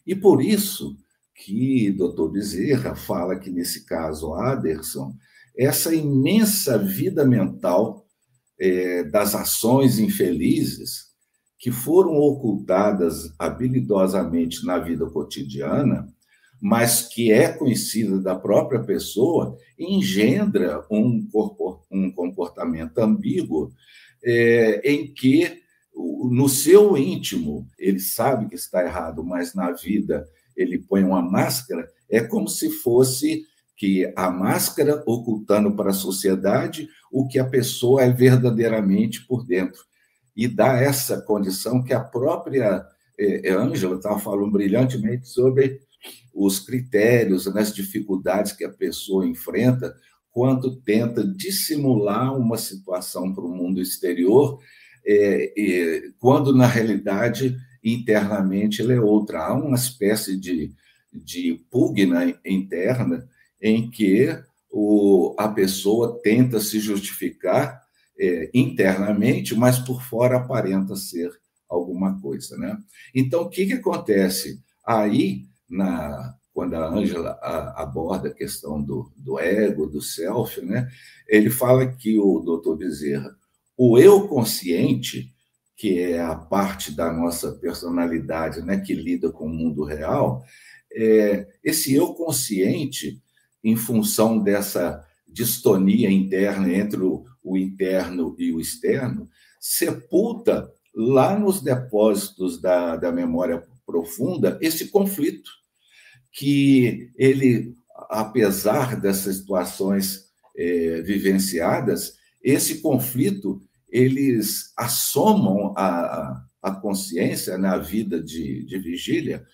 E por isso que Dr. Bezerra fala que, nesse caso, Aderson, essa imensa vida mental das ações infelizes que foram ocultadas habilidosamente na vida cotidiana, mas que é conhecida da própria pessoa, engendra um comportamento ambíguo, em que, no seu íntimo, ele sabe que está errado, mas na vida ele põe uma máscara, é como se fosse que a máscara ocultando para a sociedade o que a pessoa é verdadeiramente por dentro. E dá essa condição que a própria Ângela estava falando brilhantemente sobre os critérios, as dificuldades que a pessoa enfrenta quando tenta dissimular uma situação para o mundo exterior, quando, na realidade, internamente ela é outra. Há uma espécie de pugna interna em que a pessoa tenta se justificar internamente, mas por fora aparenta ser alguma coisa, né? Então, o que acontece? Aí, quando a Ângela aborda a questão do ego, do self, né, ele fala que o doutor Bezerra, o eu consciente, que é a parte da nossa personalidade, né, que lida com o mundo real, esse eu consciente, em função dessa distonia interna entre o interno e o externo, sepulta lá nos depósitos da memória profunda esse conflito, que ele, apesar dessas situações vivenciadas, esse conflito, eles assomam a consciência na vida de vigília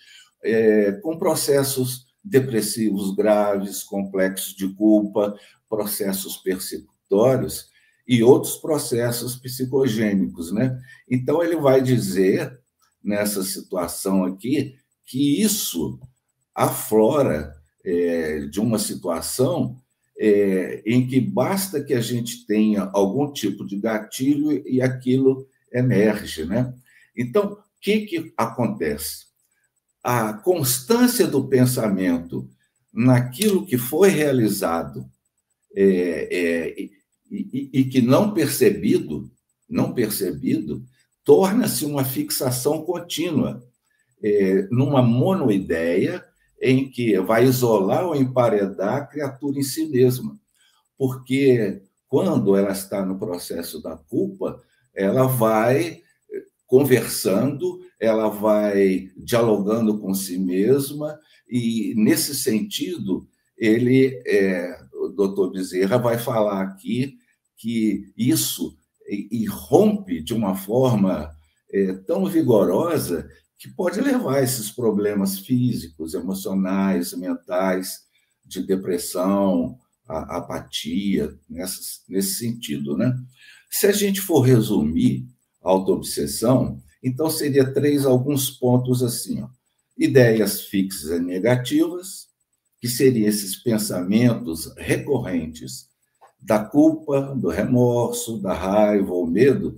com processos depressivos graves, complexos de culpa, processos persecutórios e outros processos psicogênicos, né? Então, ele vai dizer, nessa situação aqui, que isso aflora de uma situação em que basta que a gente tenha algum tipo de gatilho e aquilo emerge, né? Então, o que acontece? A constância do pensamento naquilo que foi realizado e que não percebido, torna-se uma fixação contínua, numa monoideia em que vai isolar ou emparedar a criatura em si mesma. Porque quando ela está no processo da culpa, ela vai conversando, ela vai dialogando com si mesma, e, nesse sentido, o doutor Bezerra vai falar aqui que isso irrompe de uma forma tão vigorosa que pode levar a esses problemas físicos, emocionais, mentais, de depressão, apatia, nesse sentido, né? Se a gente for resumir a autoobsessão, então seria alguns pontos assim, ó. Ideias fixas e negativas, que seriam esses pensamentos recorrentes da culpa, do remorso, da raiva ou medo,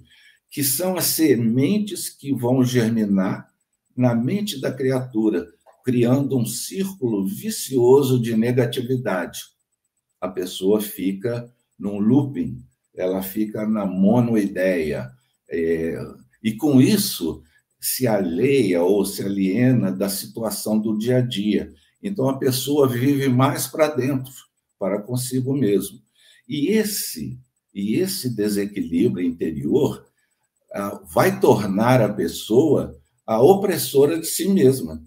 que são as sementes que vão germinar na mente da criatura, criando um círculo vicioso de negatividade. A pessoa fica num looping, ela fica na monoideia, e com isso se alheia ou se aliena da situação do dia a dia. Então, a pessoa vive mais para dentro, para consigo mesmo. E esse desequilíbrio interior vai tornar a pessoa a opressora de si mesma,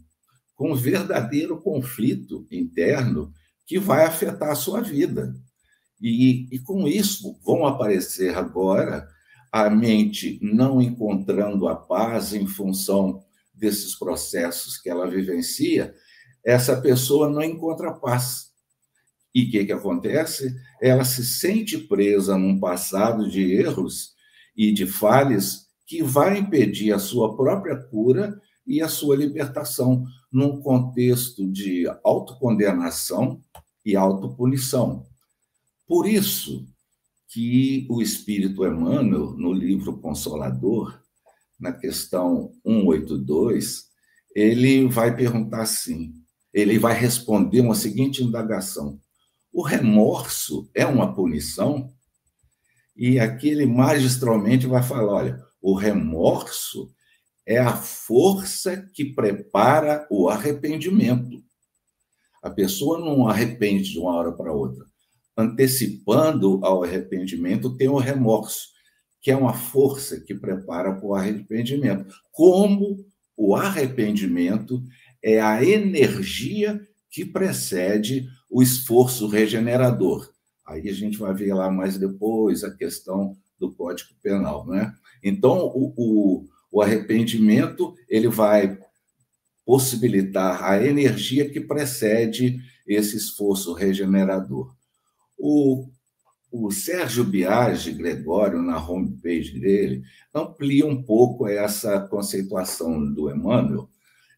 com um verdadeiro conflito interno que vai afetar a sua vida. E com isso vão aparecer agora a mente não encontrando a paz em função desses processos que ela vivencia, essa pessoa não encontra paz. E o que acontece? Ela se sente presa num passado de erros e de falhas que vai impedir a sua própria cura e a sua libertação, num contexto de autocondenação e autopunição. Por isso que o Espírito Emmanuel, no livro Consolador, na questão 182, ele vai perguntar assim, ele vai responder uma seguinte indagação: o remorso é uma punição? E aqui ele magistralmente vai falar: olha, o remorso é a força que prepara o arrependimento. A pessoa não arrepende de uma hora para outra. Antecipando ao arrependimento, tem o remorso, que é uma força que prepara para o arrependimento. Como o arrependimento é a energia que precede o esforço regenerador. Aí a gente vai ver lá mais depois a questão do Código Penal, né? Então, o arrependimento ele vai possibilitar a energia que precede esse esforço regenerador. O Sérgio Biagi Gregório, na homepage dele, amplia um pouco essa conceituação do Emmanuel,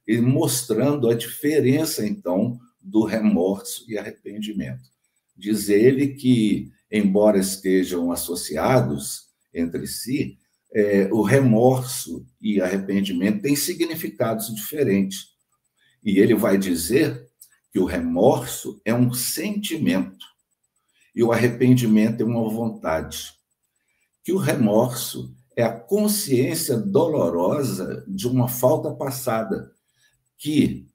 e mostrando a diferença, então, do remorso e arrependimento. Diz ele que, embora estejam associados entre si, o remorso e arrependimento têm significados diferentes. E ele vai dizer que o remorso é um sentimento e o arrependimento é uma vontade. Que o remorso é a consciência dolorosa de uma falta passada, que,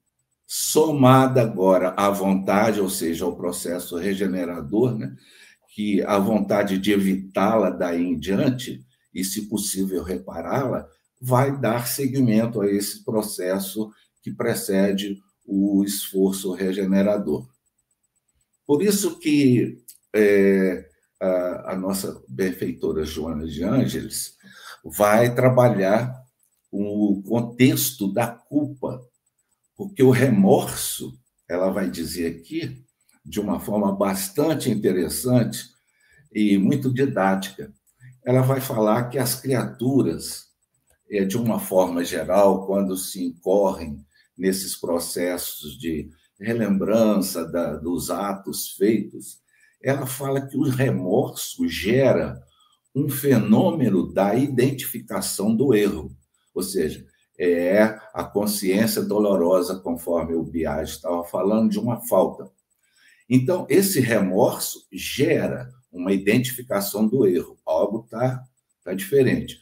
somada agora à vontade, ou seja, ao processo regenerador, né, que a vontade de evitá-la daí em diante, e, se possível, repará-la, vai dar seguimento a esse processo que precede o esforço regenerador. Por isso que a nossa benfeitora Joana de Ângeles vai trabalhar o contexto da culpa, porque o remorso, ela vai dizer aqui, de uma forma bastante interessante e muito didática, ela vai falar que as criaturas, de uma forma geral, quando se incorrem nesses processos de relembrança dos atos feitos, ela fala que o remorso gera um fenômeno da identificação do erro, ou seja, é a consciência dolorosa, conforme o Biagi estava falando, de uma falta. Então, esse remorso gera uma identificação do erro. Algo está diferente.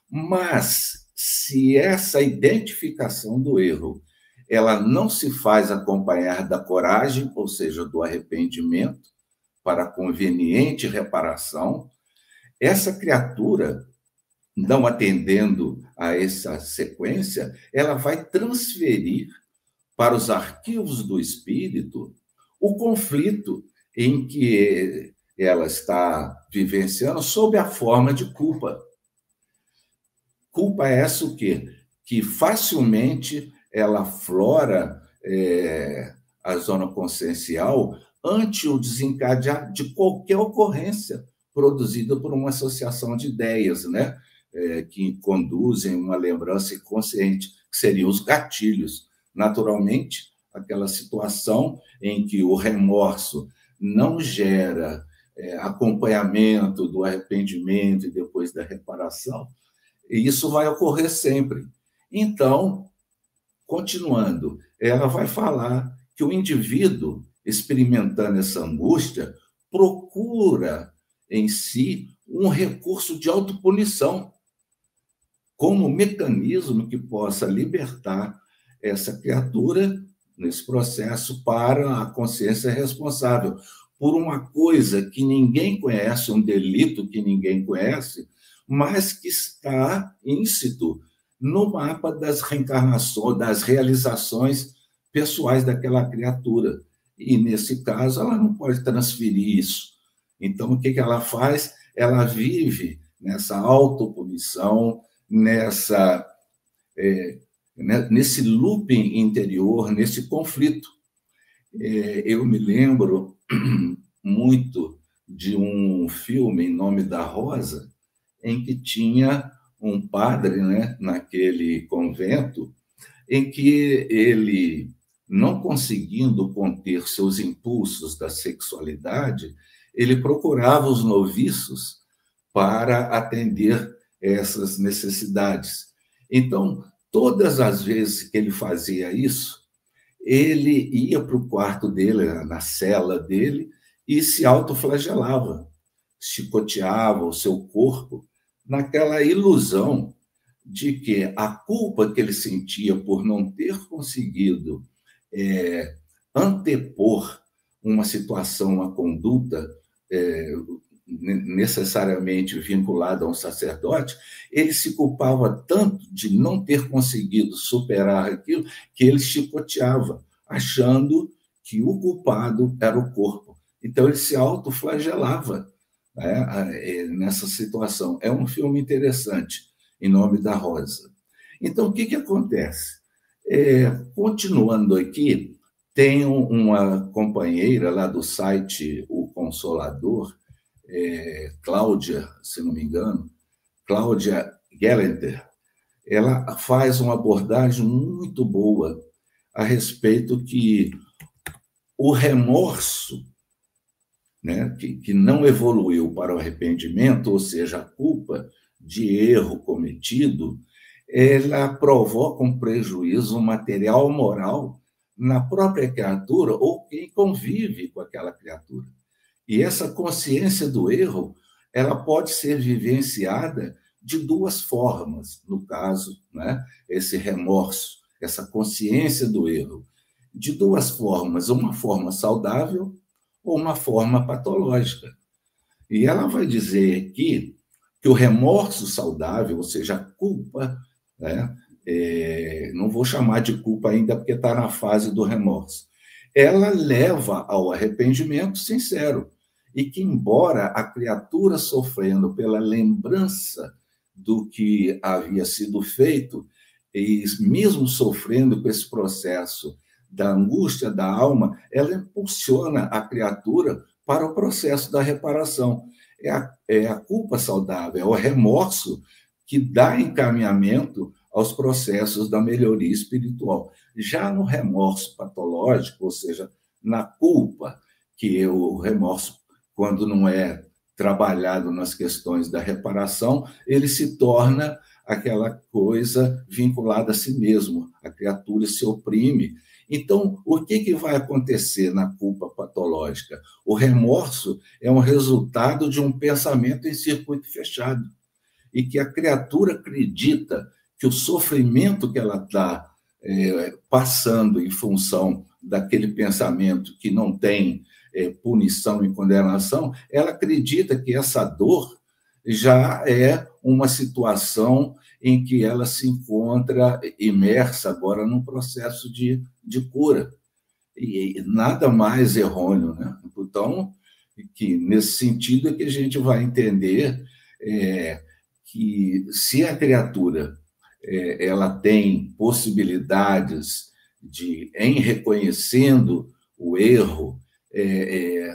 Mas, se essa identificação do erro ela não se faz acompanhar da coragem, ou seja, do arrependimento, para conveniente reparação, essa criatura, não atendendo a essa sequência, ela vai transferir para os arquivos do espírito o conflito em que ela está vivenciando sob a forma de culpa. Culpa é essa o quê? Que facilmente ela aflora a zona consciencial ante o desencadear de qualquer ocorrência produzida por uma associação de ideias, né? Que conduzem uma lembrança inconsciente, que seriam os gatilhos. Naturalmente, aquela situação em que o remorso não gera acompanhamento do arrependimento e depois da reparação, e isso vai ocorrer sempre. Então, continuando, ela vai falar que o indivíduo, experimentando essa angústia, procura em si um recurso de autopunição, como mecanismo que possa libertar essa criatura nesse processo para a consciência responsável por uma coisa que ninguém conhece, um delito que ninguém conhece, mas que está íncito no mapa das reencarnações, das realizações pessoais daquela criatura. E, nesse caso, ela não pode transferir isso. Então, o que ela faz? Ela vive nessa autopunição, nesse looping interior, nesse conflito. Eu me lembro muito de um filme, Em Nome da Rosa, em que tinha um padre, né, naquele convento, em que ele, não conseguindo conter seus impulsos da sexualidade, ele procurava os noviços para atender essas necessidades. Então, todas as vezes que ele fazia isso, ele ia para o quarto dele, na cela dele, e se autoflagelava. chicoteava o seu corpo naquela ilusão de que a culpa que ele sentia por não ter conseguido antepor uma situação, uma conduta necessariamente vinculada a um sacerdote, ele se culpava tanto de não ter conseguido superar aquilo que ele chicoteava, achando que o culpado era o corpo. Então, ele se autoflagelava, né, nessa situação. É um filme interessante, Em Nome da Rosa. Então, o que acontece? Continuando aqui, tem uma companheira lá do site O Consolador, Cláudia, se não me engano, Cláudia Gellenter. Ela faz uma abordagem muito boa a respeito que o remorso, né, que não evoluiu para o arrependimento, ou seja, a culpa de erro cometido, ela provoca um prejuízo material ou moral na própria criatura ou quem convive com aquela criatura. E essa consciência do erro, ela pode ser vivenciada de duas formas, no caso, né, esse remorso, essa consciência do erro, de duas formas, uma forma saudável ou uma forma patológica. E ela vai dizer aqui que o remorso saudável, ou seja, a culpa, né, não vou chamar de culpa ainda porque está na fase do remorso, ela leva ao arrependimento sincero. E que, embora a criatura sofrendo pela lembrança do que havia sido feito, e mesmo sofrendo com esse processo da angústia da alma, ela impulsiona a criatura para o processo da reparação. É a culpa saudável, é o remorso que dá encaminhamento aos processos da melhoria espiritual. Já no remorso patológico, ou seja, na culpa, que é o remorso, quando não é trabalhado nas questões da reparação, ele se torna aquela coisa vinculada a si mesmo, a criatura se oprime. Então, o que vai acontecer na culpa patológica? O remorso é um resultado de um pensamento em circuito fechado, e que a criatura acredita que o sofrimento que ela está passando em função daquele pensamento que não tem punição e condenação, ela acredita que essa dor já é uma situação em que ela se encontra imersa agora num processo de cura. E nada mais errôneo, né? Então, que nesse sentido é que a gente vai entender que se a criatura ela tem possibilidades de, em reconhecendo o erro,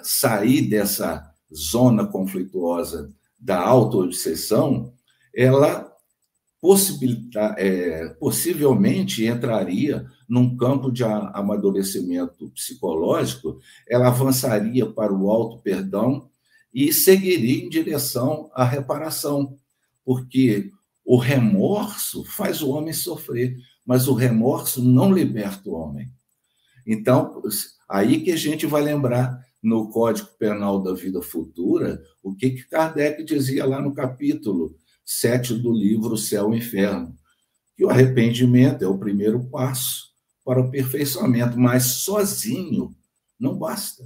sair dessa zona conflituosa da autoobsessão, ela possivelmente entraria num campo de amadurecimento psicológico, ela avançaria para o auto-perdão e seguiria em direção à reparação, porque o remorso faz o homem sofrer, mas o remorso não liberta o homem. Então, aí que a gente vai lembrar no Código Penal da Vida Futura o que Kardec dizia lá no capítulo 7 do livro Céu e Inferno, que o arrependimento é o primeiro passo para o aperfeiçoamento, mas sozinho não basta.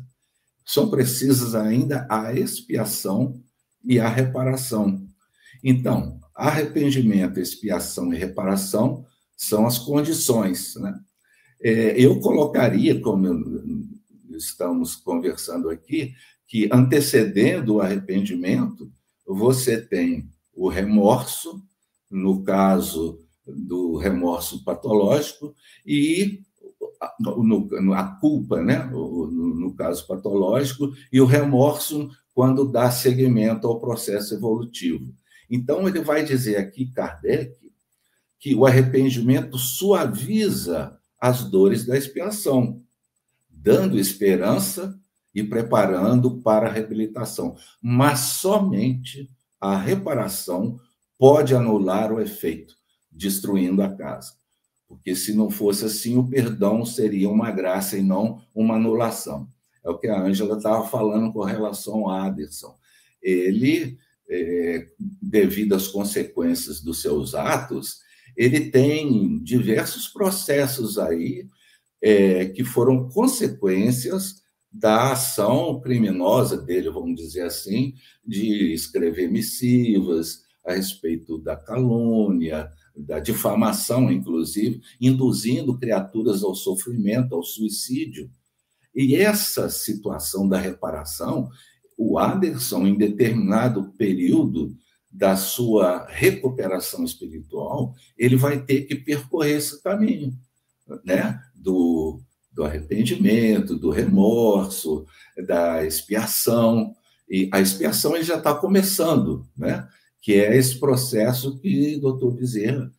São precisas ainda a expiação e a reparação. Então, arrependimento, expiação e reparação são as condições, né? Eu colocaria, como estamos conversando aqui, que antecedendo o arrependimento, você tem o remorso, no caso do remorso patológico, e a culpa, né? No caso patológico, e o remorso quando dá seguimento ao processo evolutivo. Então, ele vai dizer aqui, Kardec, que o arrependimento suaviza as dores da expiação, dando esperança e preparando para a reabilitação. Mas somente a reparação pode anular o efeito, destruindo a casa. Porque se não fosse assim, o perdão seria uma graça e não uma anulação. É o que a Ângela estava falando com relação a Aderson. ele, devido às consequências dos seus atos, ele tem diversos processos aí que foram consequências da ação criminosa dele, vamos dizer assim, de escrever missivas a respeito da calúnia, da difamação, inclusive, induzindo criaturas ao sofrimento, ao suicídio. E essa situação da reparação, o Anderson, em determinado período da sua recuperação espiritual, ele vai ter que percorrer esse caminho, né? do arrependimento, do remorso, da expiação. E a expiação ele já está começando, né? Que é esse processo que o doutor Bezerra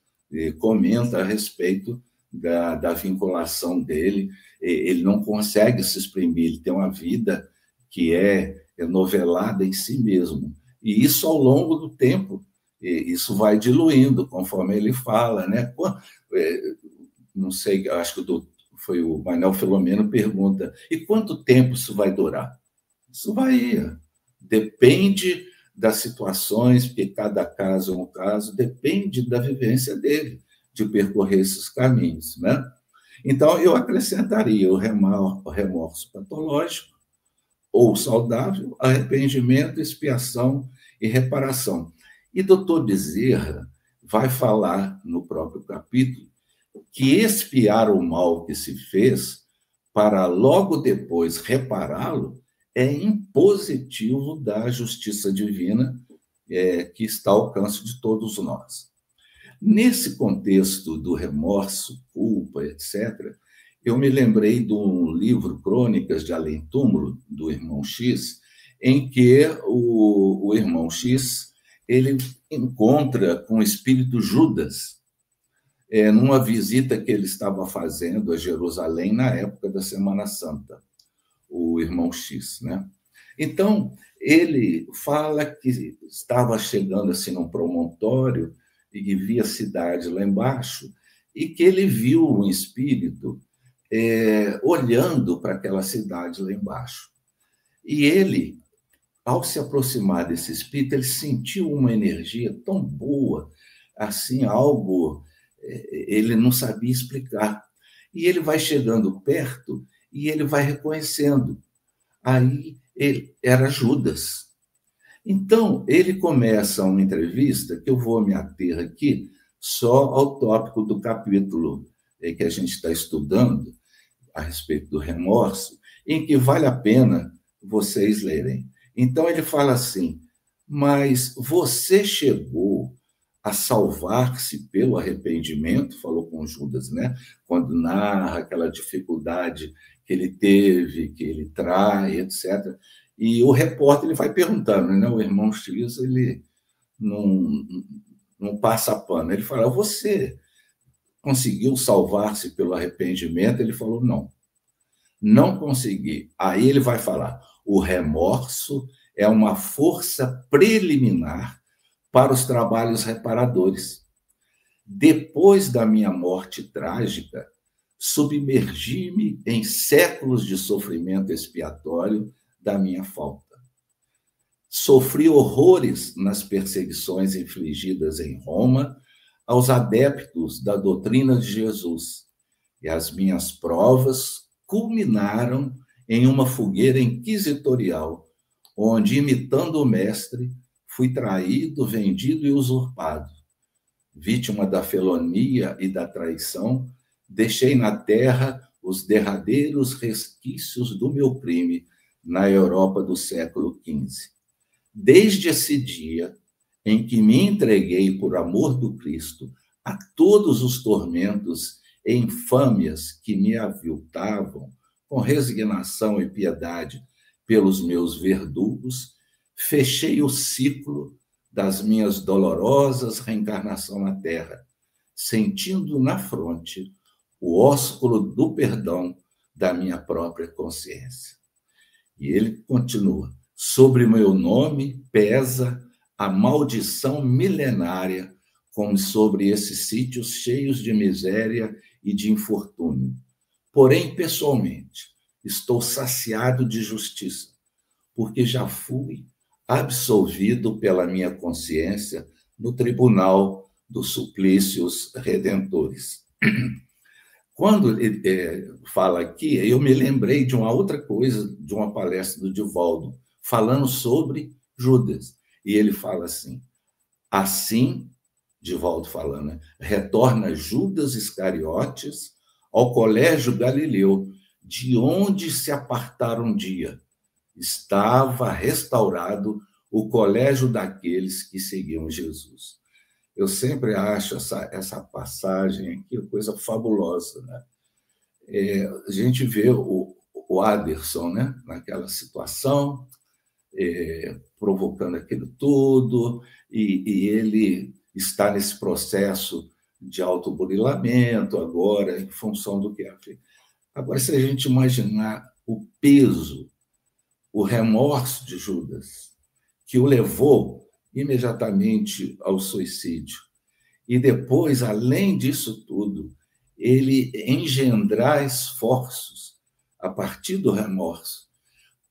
comenta a respeito da vinculação dele. Ele não consegue se exprimir, ele tem uma vida que é novelada em si mesmo. E isso, ao longo do tempo, isso vai diluindo, conforme ele fala, né? Não sei, acho que foi o Manuel Filomeno pergunta, e quanto tempo isso vai durar? Isso vai, depende das situações, porque cada caso é um caso, depende da vivência dele, de percorrer esses caminhos, né? Então, eu acrescentaria o remorso patológico ou saudável, arrependimento, expiação e reparação. E doutor Bezerra vai falar no próprio capítulo que expiar o mal que se fez para logo depois repará-lo é impositivo da justiça divina que está ao alcance de todos nós. Nesse contexto do remorso, culpa, etc., eu me lembrei de um livro, Crônicas de Além Túmulo, do irmão X, em que o irmão X ele encontra com o espírito Judas, numa visita que ele estava fazendo a Jerusalém na época da Semana Santa, o irmão X, né? Então, ele fala que estava chegando assim num promontório e que via a cidade lá embaixo e que ele viu um espírito olhando para aquela cidade lá embaixo. E ele, ao se aproximar desse espírito, ele sentiu uma energia tão boa, assim, algo ele não sabia explicar. E ele vai chegando perto e ele vai reconhecendo. Aí ele era Judas. Então, ele começa uma entrevista, que eu vou me ater aqui só ao tópico do capítulo que a gente está estudando, a respeito do remorso, em que vale a pena vocês lerem. Então, ele fala assim, mas você chegou a salvar-se pelo arrependimento, falou com Judas, né? Quando narra aquela dificuldade que ele teve, que ele trai, etc. E o repórter ele vai perguntando, né? O irmão X, ele não passa pano. Ele fala, você conseguiu salvar-se pelo arrependimento? Ele falou, não consegui. Aí ele vai falar, o remorso é uma força preliminar para os trabalhos reparadores. Depois da minha morte trágica, submergi-me em séculos de sofrimento expiatório da minha falta. Sofri horrores nas perseguições infligidas em Roma aos adeptos da doutrina de Jesus, e as minhas provas culminaram em uma fogueira inquisitorial, onde, imitando o mestre, fui traído, vendido e usurpado. Vítima da felonia e da traição, deixei na terra os derradeiros resquícios do meu crime na Europa do século XV. Desde esse dia em que me entreguei por amor do Cristo a todos os tormentos e infâmias que me aviltavam, com resignação e piedade pelos meus verdugos, fechei o ciclo das minhas dolorosas reencarnações na Terra, sentindo na fronte o ósculo do perdão da minha própria consciência. E ele continua, sobre meu nome pesa a maldição milenária, como sobre esses sítios cheios de miséria e de infortúnio. Porém, pessoalmente, estou saciado de justiça, porque já fui absolvido pela minha consciência no tribunal dos suplícios redentores. Quando ele fala aqui, eu me lembrei de uma outra coisa, de uma palestra do Divaldo, falando sobre Judas. E ele fala assim, Divaldo falando, né? Retorna Judas Iscariotes ao colégio Galileu, de onde se apartaram um dia. Estava restaurado o colégio daqueles que seguiam Jesus. Eu sempre acho essa passagem aqui coisa fabulosa, né? A gente vê o Aderson, né, naquela situação, provocando aquilo tudo, e ele está nesse processo de autoburilamento agora, em função do que é feito. Agora, se a gente imaginar o peso, o remorso de Judas, que o levou imediatamente ao suicídio, e depois, além disso tudo, ele engendrar esforços a partir do remorso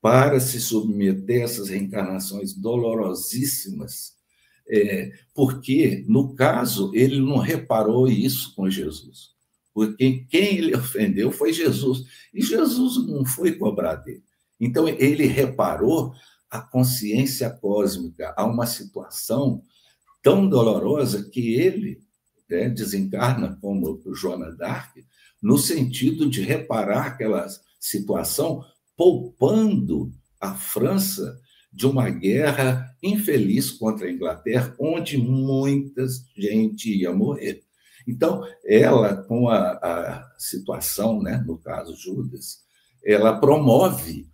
para se submeter a essas reencarnações dolorosíssimas, porque, no caso, ele não reparou isso com Jesus, porque quem ele ofendeu foi Jesus, e Jesus não foi cobrar dele. Então, ele reparou a consciência cósmica, a uma situação tão dolorosa que ele desencarna como Joana d'Arc, no sentido de reparar aquela situação, poupando a França de uma guerra infeliz contra a Inglaterra, onde muita gente ia morrer. Então, ela, com a situação, né, no caso Judas, ela promove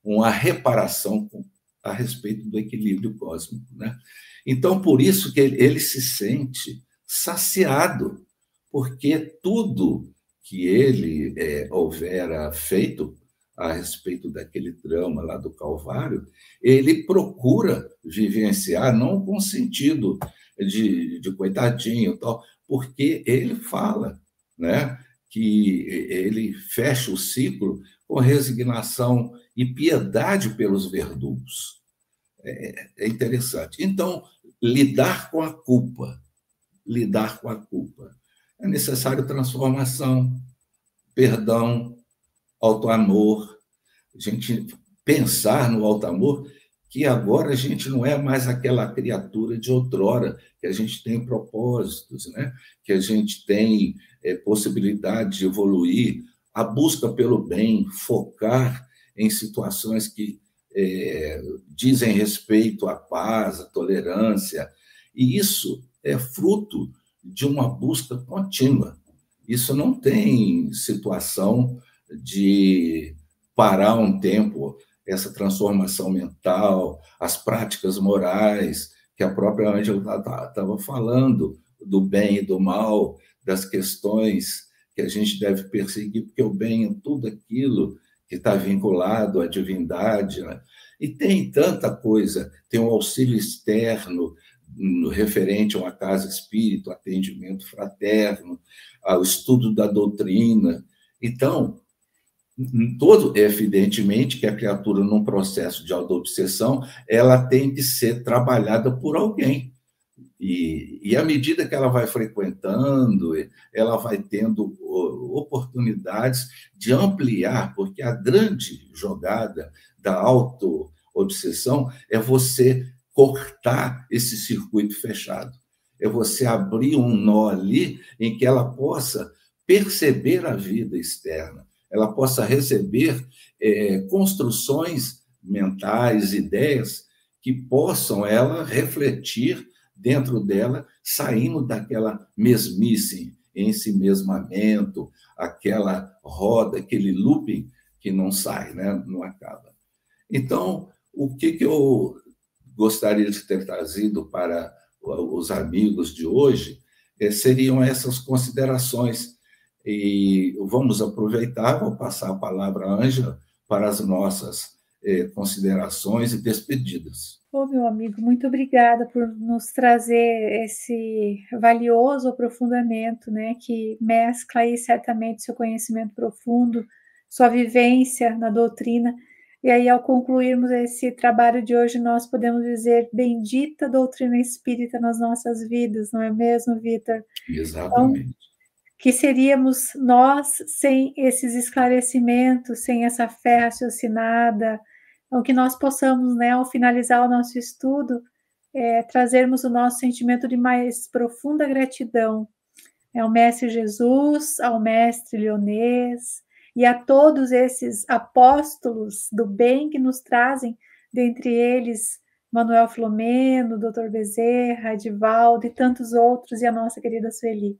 uma reparação a respeito do equilíbrio cósmico, né? Então, por isso que ele se sente saciado, porque tudo que ele houvera feito a respeito daquele drama lá do Calvário, ele procura vivenciar, não com sentido de coitadinho, tal, porque ele fala, né, que ele fecha o ciclo com resignação e piedade pelos verdugos. É interessante. Então, lidar com a culpa. É necessário transformação, perdão, autoamor. A gente pensar no autoamor, que agora a gente não é mais aquela criatura de outrora, que a gente tem propósitos, né? Que a gente tem possibilidade de evoluir, a busca pelo bem, focar em situações que dizem respeito à paz, à tolerância, e isso é fruto de uma busca contínua. Isso não tem situação de parar um tempo, essa transformação mental, as práticas morais, que a própria Ângela estava falando, do bem e do mal, das questões que a gente deve perseguir, porque o bem é tudo aquilo que está vinculado à divindade, né? E tem tanta coisa, tem um auxílio externo, referente a uma casa espírita, atendimento fraterno, ao estudo da doutrina. Então, evidentemente que a criatura, num processo de autoobsessão, ela tem que ser trabalhada por alguém. E à medida que ela vai frequentando, ela vai tendo oportunidades de ampliar, porque a grande jogada da auto-obsessão é você cortar esse circuito fechado. É você abrir um nó ali em que ela possa perceber a vida externa, ela possa receber construções mentais, ideias que possam ela refletir dentro dela, saindo daquela mesmice, ensimesmamento, aquela roda, aquele looping que não sai, né? Não acaba. Então, o que eu gostaria de ter trazido para os amigos de hoje seriam essas considerações. E vamos aproveitar, vou passar a palavra à Ângela para as nossas considerações e despedidas. Meu amigo, muito obrigada por nos trazer esse valioso aprofundamento, né, que mescla aí certamente seu conhecimento profundo, sua vivência na doutrina, E aí, ao concluirmos esse trabalho de hoje, nós podemos dizer: bendita doutrina espírita nas nossas vidas, não é mesmo, Vitor? Então, Exatamente. que seríamos nós sem esses esclarecimentos, sem essa fé raciocinada, então que nós possamos, né, ao finalizar o nosso estudo, trazermos o nosso sentimento de mais profunda gratidão ao Mestre Jesus, ao Mestre Leonês e a todos esses apóstolos do bem que nos trazem, dentre eles Manuel Filomeno, Dr. Bezerra, Edivaldo e tantos outros, e a nossa querida Sueli.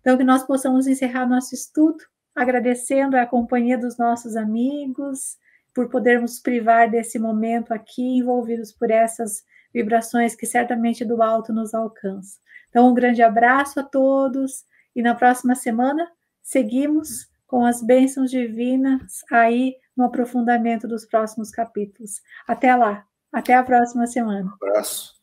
Então, que nós possamos encerrar nosso estudo agradecendo a companhia dos nossos amigos, por podermos privar desse momento aqui, envolvidos por essas vibrações que certamente do alto nos alcançam. Então, um grande abraço a todos e na próxima semana seguimos com as bênçãos divinas aí no aprofundamento dos próximos capítulos. Até lá, até a próxima semana. Um abraço.